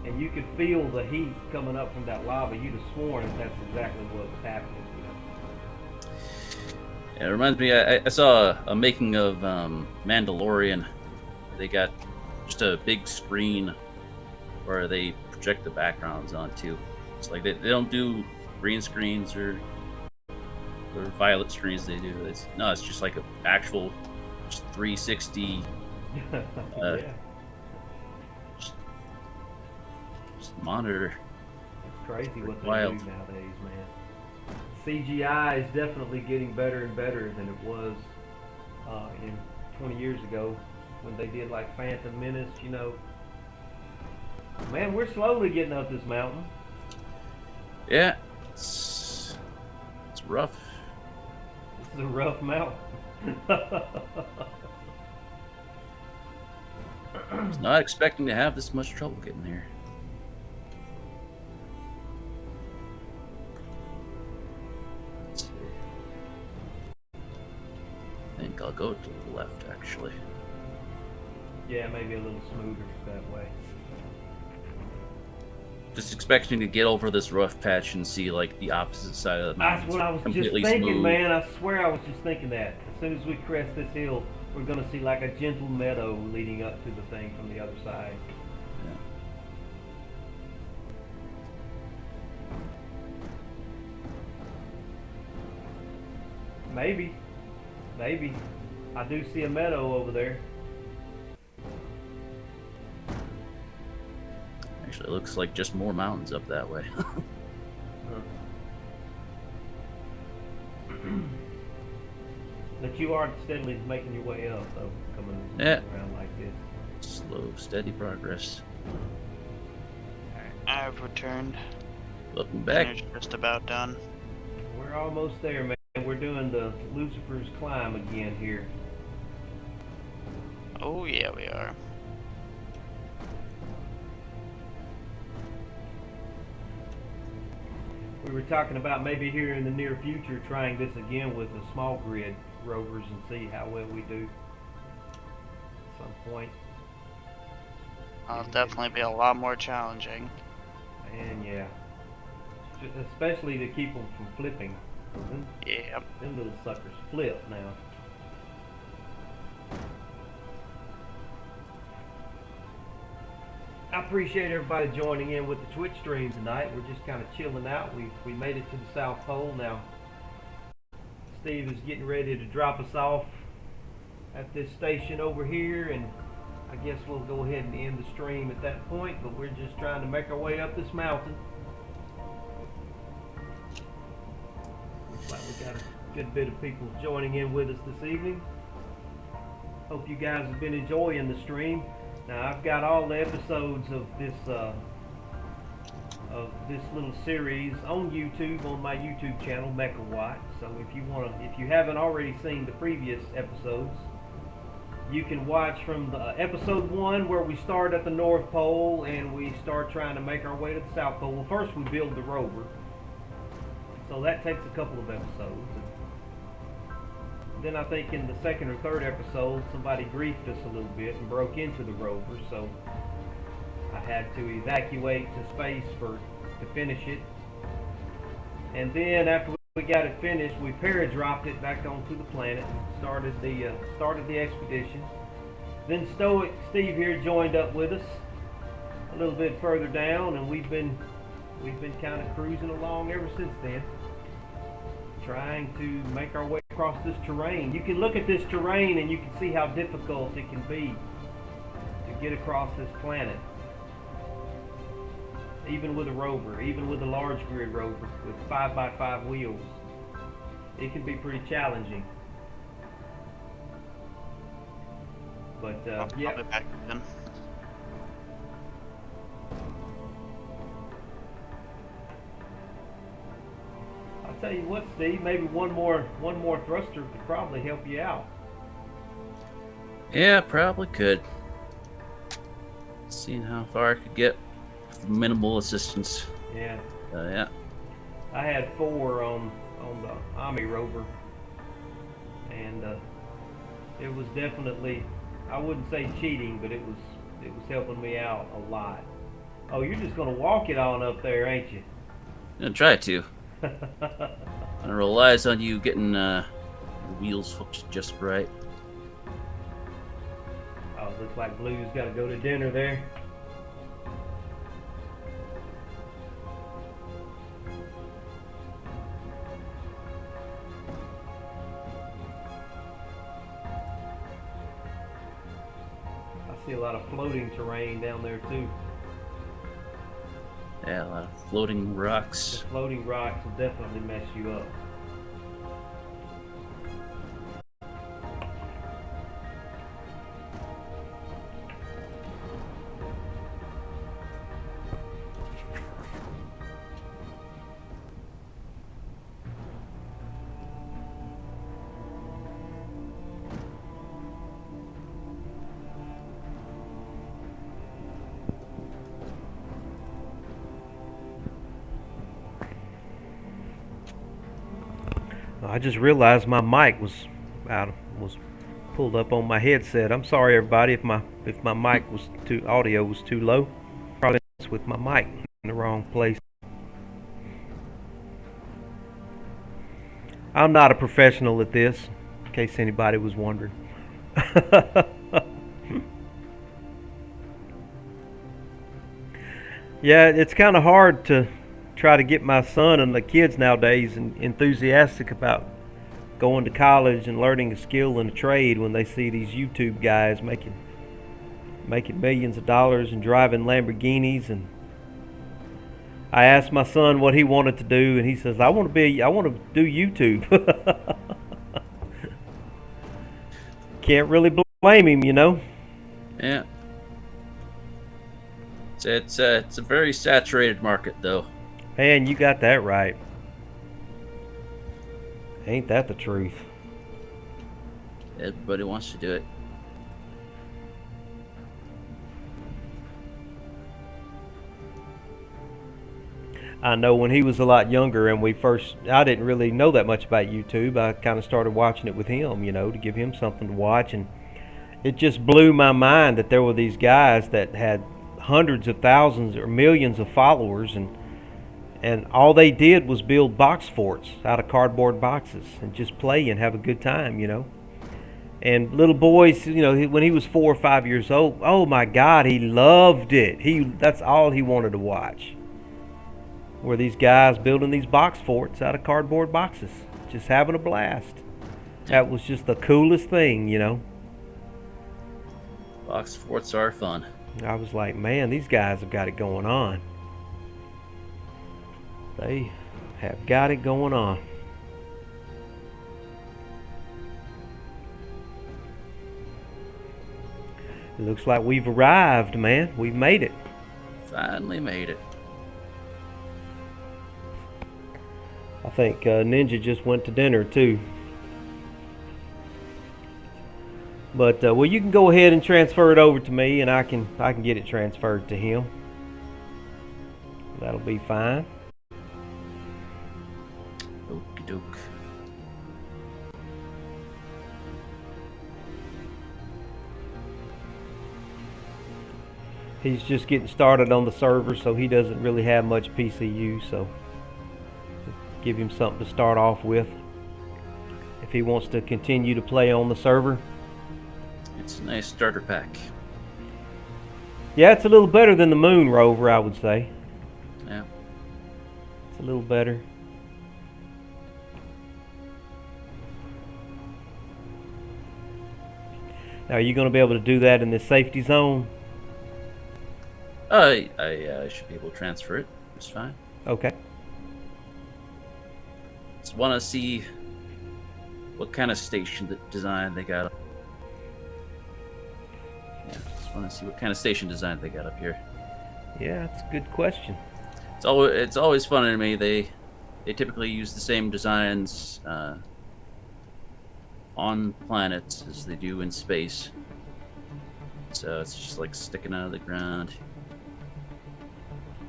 and you could feel the heat coming up from that lava. You'd have sworn that that's exactly what was happening. It reminds me, I saw a making of Mandalorian. They got just a big screen where they project the backgrounds onto. It's like they don't do green screens or violet screens. They do. It's just like an actual just 360 Yeah. just monitor. It's crazy what they Wild. do nowadays, man. CGI is definitely getting better and better than it was in 20 years ago when they did like Phantom Menace, Man, we're slowly getting up this mountain. Yeah, it's rough. This is a rough mountain. I was not expecting to have this much trouble getting here. Let's see. I think I'll go to the left, actually. Yeah, maybe a little smoother that way. Just expecting to get over this rough patch and see like the opposite side of the mountain. That's what I was just completely thinking, smooth. man. I swear I was just thinking that. As soon as we crest this hill, we're going to see like a gentle meadow leading up to the thing from the other side. Yeah. Maybe. Maybe. I do see a meadow over there. Actually, it looks like just more mountains up that way. But you are steadily making your way up, though, coming around like this. Slow, steady progress. I've returned. Welcome back. Dinner's just about done. We're almost there, man. We're doing the Lucifer's Climb again here. Oh yeah, we are. We were talking about maybe here in the near future trying this again with the small grid rovers and see how well we do at some point. It'll definitely be a lot more challenging. And yeah, especially to keep them from flipping. Yeah. Them little suckers flip now. I appreciate everybody joining in with the Twitch stream tonight. We're just kind of chilling out. We made it to the South Pole now. Steve is getting ready to drop us off at this station over here, and I guess we'll go ahead and end the stream at that point, but we're just trying to make our way up this mountain. Looks like we got a good bit of people joining in with us this evening. Hope you guys have been enjoying the stream. Now I've got all the episodes of this little series on YouTube, on my YouTube channel, Mechawatt. So if you haven't already seen the previous episodes, you can watch from the episode 1 where we start at the North Pole and we start trying to make our way to the South Pole. Well, first we build the rover, so that takes a couple of episodes. Then I think in the second or third episode, somebody griefed us a little bit and broke into the rover, so I had to evacuate to space to finish it. And then after we got it finished, we paradropped it back onto the planet and started the expedition. Then Stoic Steve here joined up with us a little bit further down, and we've been kind of cruising along ever since then, trying to make our way across this terrain. You can look at this terrain and you can see how difficult it can be to get across this planet. Even with a rover, even with a large grid rover with 5x5 wheels, it can be pretty challenging. But yeah. I'll be back then. I'll tell you what, Steve, maybe one more thruster could probably help you out. Yeah, probably could. Seeing how far I could get with minimal assistance. Yeah. Yeah. I had 4 on the Omni rover, and it was definitely, I wouldn't say cheating, but it was helping me out a lot. Oh, you're just gonna walk it on up there, ain't you? I'm gonna try to. It relies on you getting the wheels hooked just right. Oh, looks like Blue's got to go to dinner there. I see a lot of floating terrain down there too. Yeah, a lot of floating rocks. The floating rocks will definitely mess you up. I just realized my mic was pulled up on my headset. I'm sorry, everybody, if my mic was audio was too low. Probably with my mic in the wrong place. I'm not a professional at this, in case anybody was wondering. Yeah, it's kind of hard to try to get my son and the kids nowadays enthusiastic about going to college and learning a skill and a trade when they see these YouTube guys making millions of dollars and driving Lamborghinis. And I asked my son what he wanted to do, and he says, I want to do YouTube." Can't really blame him, you know. Yeah. It's a very saturated market, though. Man, you got that right. Ain't that the truth? Everybody wants to do it. I know when he was a lot younger and I didn't really know that much about YouTube. I kind of started watching it with him, you know, to give him something to watch. And it just blew my mind that there were these guys that had hundreds of thousands or millions of followers, and all they did was build box forts out of cardboard boxes and just play and have a good time, you know. And little boys, you know, when he was 4 or 5 years old, oh my God, he loved it. That's all he wanted to watch. Were these guys building these box forts out of cardboard boxes, just having a blast. That was just the coolest thing, you know. Box forts are fun. I was like, man, these guys have got it going on. They have got it going on. It looks like we've arrived, man. We've made it. Finally made it. I think Ninja just went to dinner too. But well, you can go ahead and transfer it over to me, and I can get it transferred to him. That'll be fine. Okie doke. He's just getting started on the server, so he doesn't really have much PCU, so give him something to start off with if he wants to continue to play on the server. It's a nice starter pack. Yeah, it's a little better than the Moon rover, I would say. Yeah. It's a little better. Now, are you going to be able to do that in this safety zone? I should be able to transfer it. It's fine. Okay. Just want to see what kind of station design they got. Yeah, just want to see what kind of station design they got up here. Yeah, that's a good question. It's always fun to me. They typically use the same designs on planets as they do in space. So it's just like sticking out of the ground.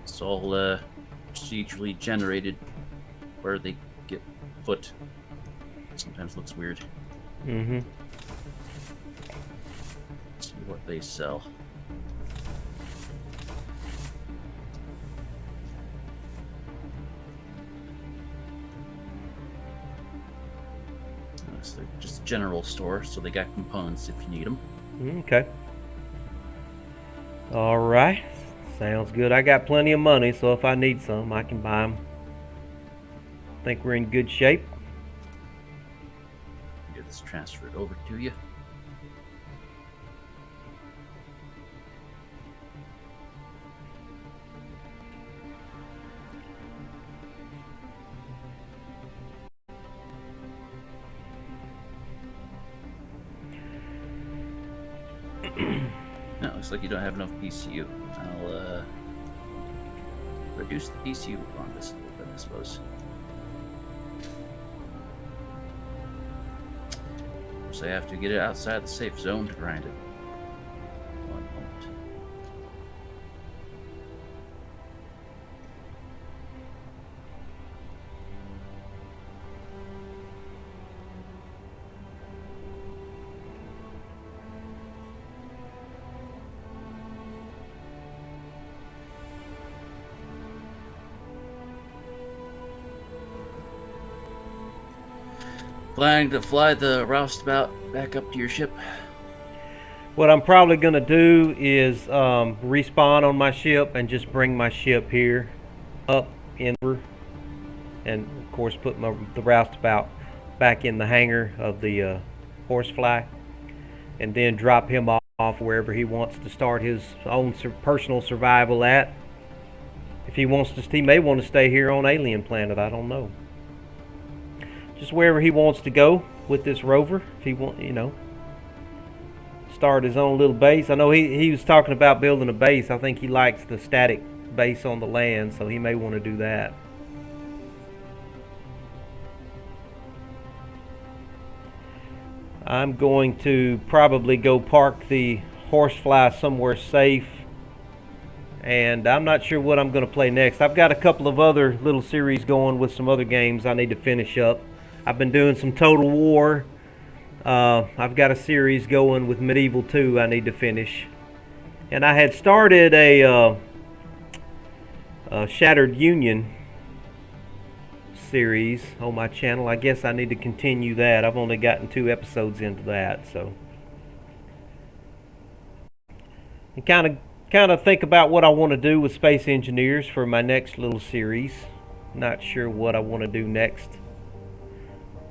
It's all procedurally generated where they get put. Sometimes looks weird. Mm-hmm. See what they sell. So they're just general store, so they got components if you need them. Okay. All right. Sounds good. I got plenty of money, so if I need some, I can buy them. Think we're in good shape. Get this transferred over to you. No, looks like you don't have enough PCU. I'll reduce the PCU on this a little bit, I suppose. So I have to get it outside the safe zone to grind it. One moment. planning to fly the roustabout back up to your ship? What I'm probably going to do is respawn on my ship and just bring my ship here up in, and of course put the roustabout back in the hangar of the Horsefly, and then drop him off wherever he wants to start his own personal survival at. If he wants to, he may want to stay here on Alien Planet. I don't know. Just wherever he wants to go with this rover. If he want, start his own little base. I know he was talking about building a base. I think he likes the static base on the land, so he may want to do that. I'm going to probably go park the Horsefly somewhere safe, and I'm not sure what I'm going to play next. I've got a couple of other little series going with some other games I need to finish up. I've been doing some Total War. I've got a series going with Medieval 2 I need to finish. And I had started a Shattered Union series on my channel. I guess I need to continue that. I've only gotten 2 episodes into that, so. And kind of think about what I want to do with Space Engineers for my next little series. Not sure what I want to do next.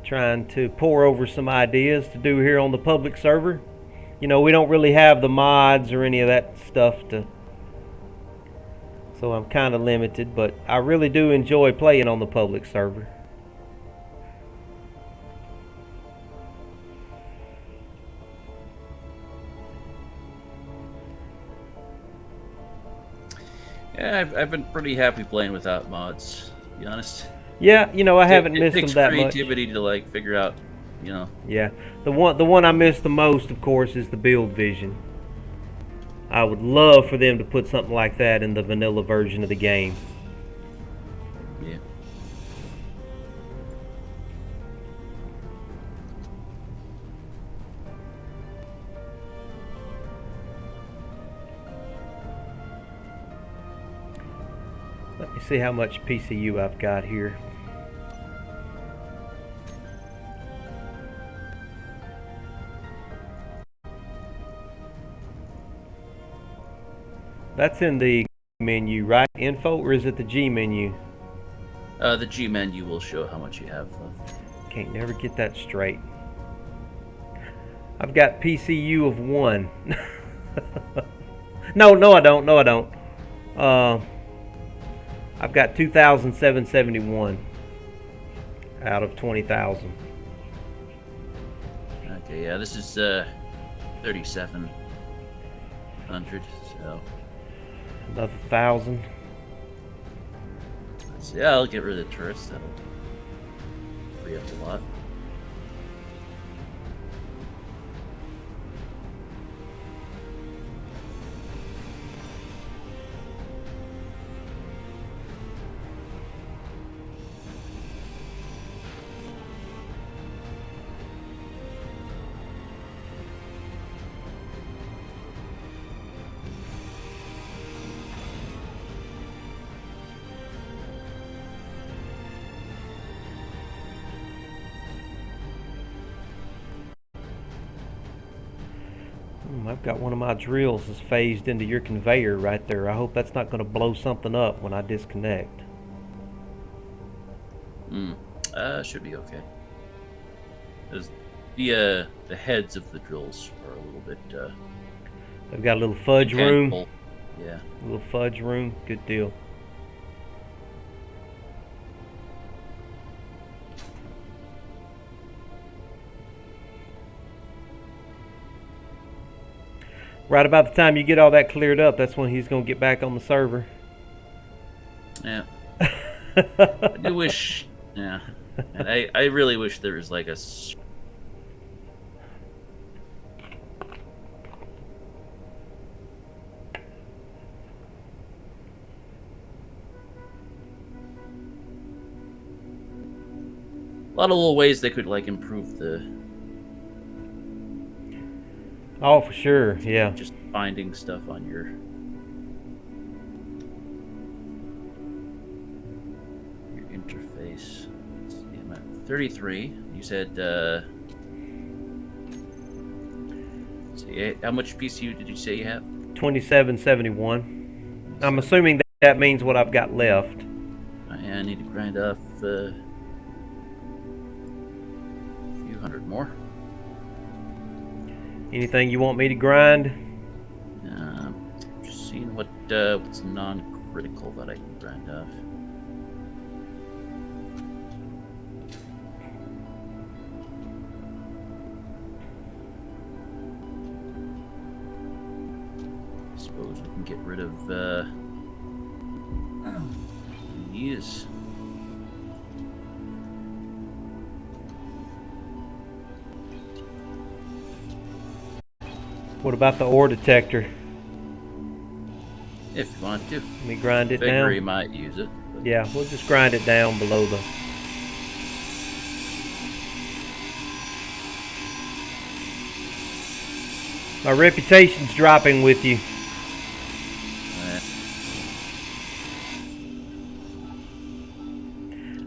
Trying to pour over some ideas to do here on the public server. We don't really have the mods or any of that stuff so I'm kind of limited, but I really do enjoy playing on the public server. Yeah, I've been pretty happy playing without mods, to be honest. Yeah, I haven't missed them that much. It takes creativity to figure out, Yeah, the one I miss the most, of course, is the build vision. I would love for them to put something like that in the vanilla version of the game. Yeah. Let me see how much PCU I've got here. That's in the menu, right? Info, or is it the G menu? The G menu will show how much you have left. Can't never get that straight. I've got PCU of 1. No, I don't. I've got 2,771 out of 20,000. Okay, yeah, this is 3,700. So another 1,000. Yeah, I'll get rid of the turrets. That'll free up a lot. I've got one of my drills is phased into your conveyor right there. I hope that's not going to blow something up when I disconnect. Should be okay. The heads of the drills are a little bit. They've got a little fudge room. Yeah. A little fudge room. Good deal. Right about the time you get all that cleared up, that's when he's going to get back on the server. Yeah. I do wish. Yeah. And I really wish there was like a. A lot of little ways they could improve the. Oh, for sure, yeah. Just finding stuff on your interface. Let's see, I'm at 33. You said, see, how much PCU did you say you have? 2771. I'm assuming that means what I've got left. I need to grind off a few hundred more. Anything you want me to grind? Just seeing what's non-critical that I can grind off. Suppose we can get rid of these. What about the ore detector? If you want to. Let me grind it Figure down. you might use it. But Yeah, we'll just grind it down below the... My reputation's dropping with you.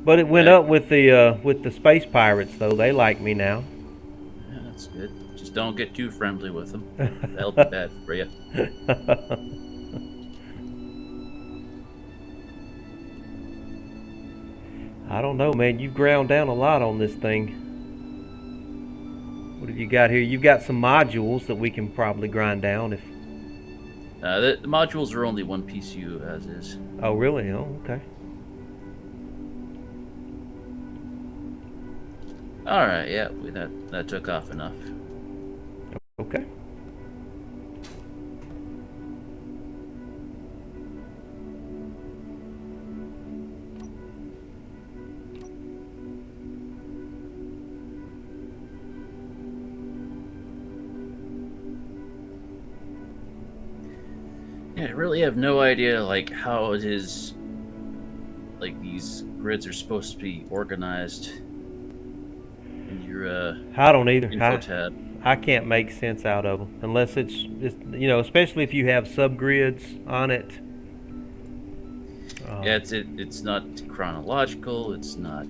But it went up with the space pirates, though. They like me now. Yeah, that's good. Just don't get too friendly with them. That'll be bad for you. I don't know, man. You've ground down a lot on this thing. What have you got here? You've got some modules that we can probably grind down if... The modules are only one PCU as is. Oh, really? Oh, okay. Alright, yeah, that took off enough. Okay. Yeah, I really have no idea, like, how it is, like, these grids are supposed to be organized in your, I don't either. info tab. I can't make sense out of them unless it's you know, especially if you have subgrids on it. Yeah, it's not chronological, it's not...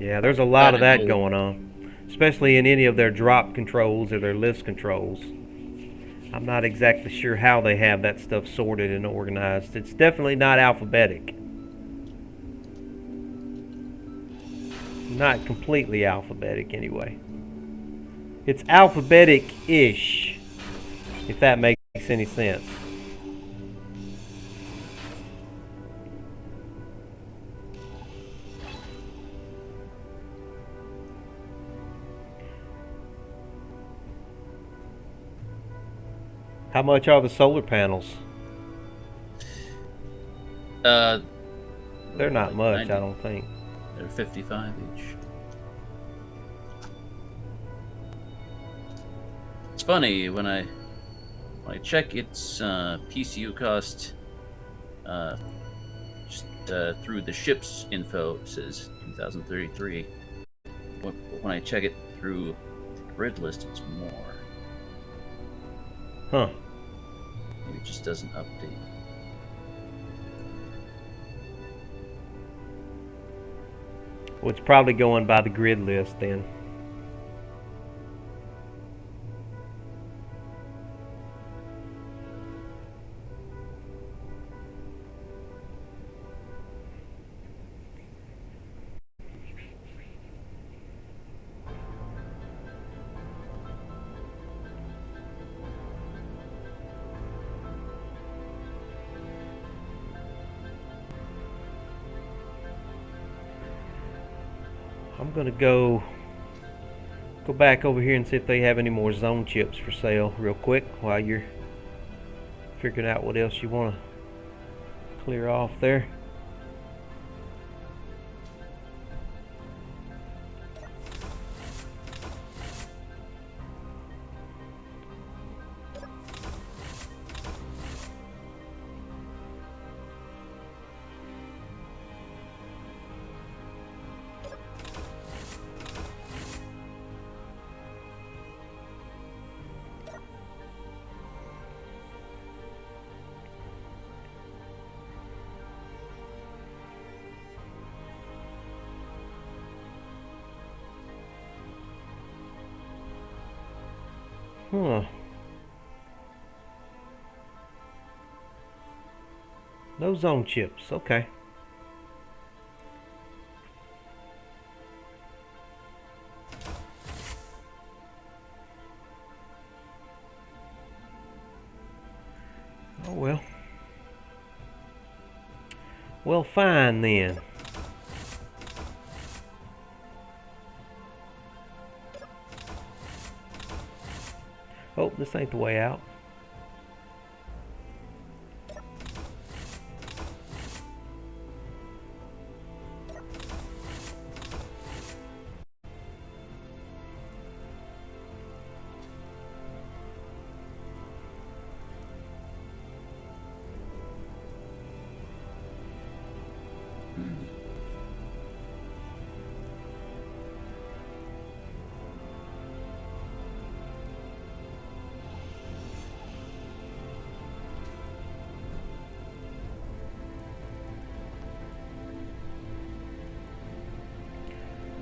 Yeah, there's a lot of that Technical. going on, especially in any of their drop controls or their list controls. I'm not exactly sure how they have that stuff sorted and organized. It's definitely not alphabetic. Not completely alphabetic, anyway. It's alphabetic-ish, if that makes any sense. How much are the solar panels? They're not like much, 90. I don't think. They're 55 each. It's funny when I check its PCU cost just through the ship's info, it says 2033. When I check it through the grid list, it's more. Huh. Maybe it just doesn't update. Well, it's probably going by the grid list then. I'm gonna go back over here and see if they have any more zone chips for sale real quick while you're figuring out what else you want to clear off there. Huh. No zone chips. Okay. Oh well. Well, fine then. Oh, this ain't the way out.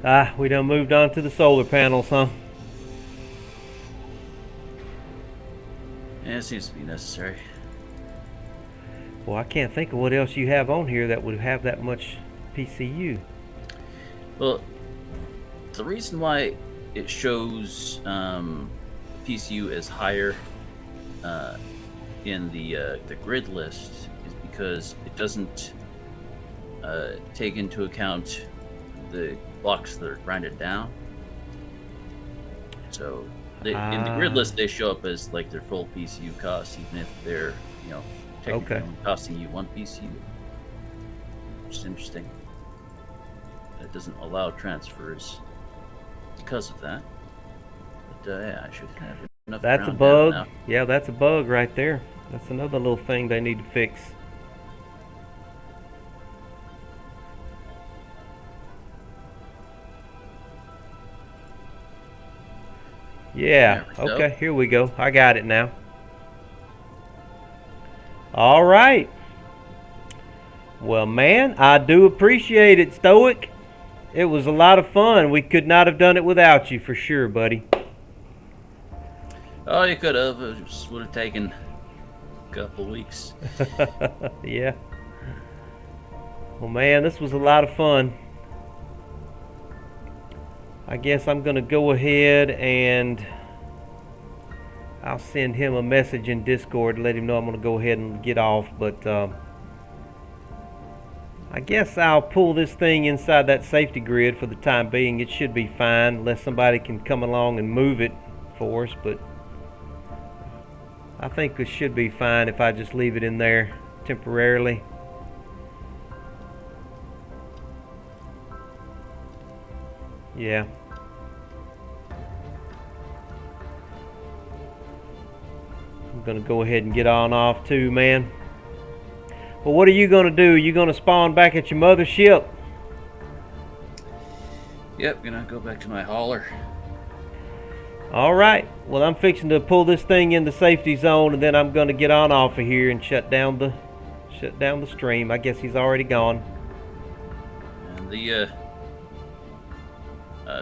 Ah, we done moved on to the solar panels, huh? Yeah, it seems to be necessary. Well, I can't think of what else you have on here that would have that much PCU. Well, the reason why it shows PCU as higher in the grid list is because it doesn't take into account the blocks that are grinded down. So in the grid list, they show up as like their full PCU cost, even if they're technically only costing you 1 PCU. Which is interesting. It doesn't allow transfers because of that. But yeah, I should have enough. That's a bug. Yeah, that's a bug right there. That's another little thing they need to fix. Yeah, okay, here we go. I got it now. All right. Well, man, I do appreciate it, Stoic. It was a lot of fun. We could not have done it without you, for sure, buddy. Oh, you could have. It just would have taken a couple weeks. Yeah. Well, man, this was a lot of fun. I guess I'm going to go ahead and I'll send him a message in Discord, let him know I'm going to go ahead and get off. But I guess I'll pull this thing inside that safety grid for the time being. It should be fine unless somebody can come along and move it for us. But I think it should be fine if I just leave it in there temporarily. Yeah. I'm going to go ahead and get on off too, man. Well, what are you going to do? You going to spawn back at your mothership? Yep, gonna go back to my hauler. All right. Well, I'm fixing to pull this thing in the safety zone, and then I'm going to get on off of here and shut down the stream. I guess he's already gone. And the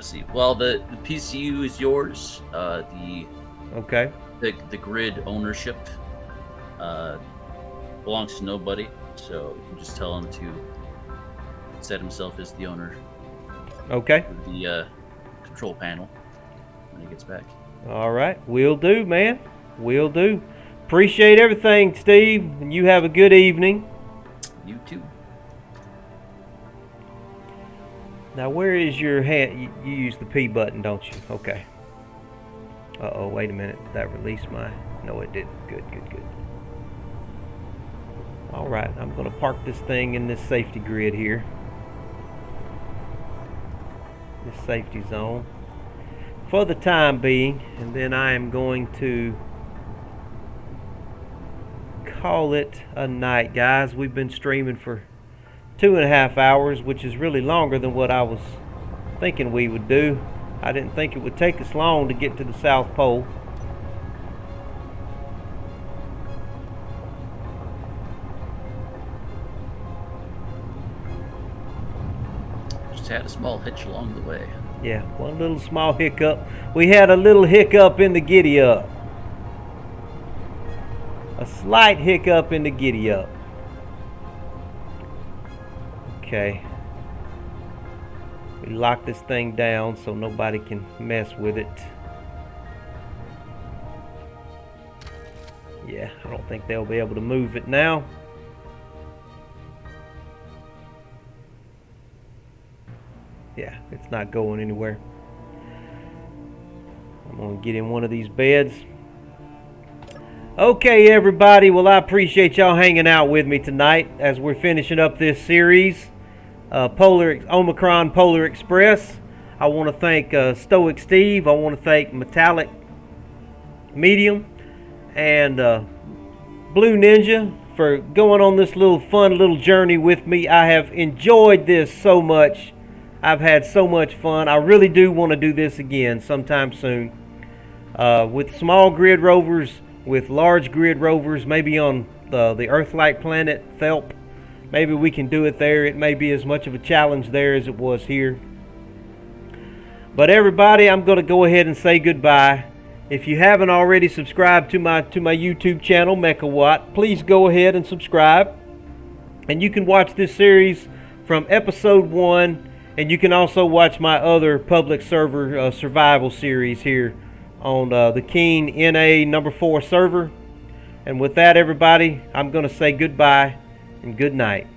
see, well, the PCU is yours. Okay. The grid ownership belongs to nobody, so you can just tell him to set himself as the owner. Okay. Of the control panel when he gets back. All right. Will do, man. Will do. Appreciate everything, Steve, and you have a good evening. You too. Now, where is your hand? You use the P button, don't you? Okay. Uh-oh, wait a minute. Did that release my... No, it didn't. Good, good, good. All right, I'm going to park this thing in this safety grid here. This safety zone. For the time being, and then I am going to call it a night, guys. We've been streaming for 2.5 hours, which is really longer than what I was thinking we would do. I didn't think it would take us long to get to the South Pole. Just had a small hitch along the way. Yeah, one little small hiccup. We had a little hiccup in the giddy up. a slight hiccup in the giddy up. Okay. We lock this thing down so nobody can mess with it. Yeah, I don't think they'll be able to move it now. Yeah, it's not going anywhere. I'm gonna get in one of these beds. Okay, everybody. Well, I appreciate y'all hanging out with me tonight as we're finishing up this series, Omicron Polar Express. I want to thank Stoic Steve. I want to thank Metallic Medium and Blue Ninja for going on this fun little journey with me. I have enjoyed this so much. I've had so much fun. I really do want to do this again sometime soon. With small grid rovers, with large grid rovers, maybe on the Earth-like planet, Thelp. Maybe we can do it there. It may be as much of a challenge there as it was here. But everybody, I'm going to go ahead and say goodbye. If you haven't already subscribed to my YouTube channel, MechaWatt, please go ahead and subscribe. And you can watch this series from episode 1. And you can also watch my other public server survival series here on the Keen NA number 4 server. And with that, everybody, I'm going to say goodbye and good night.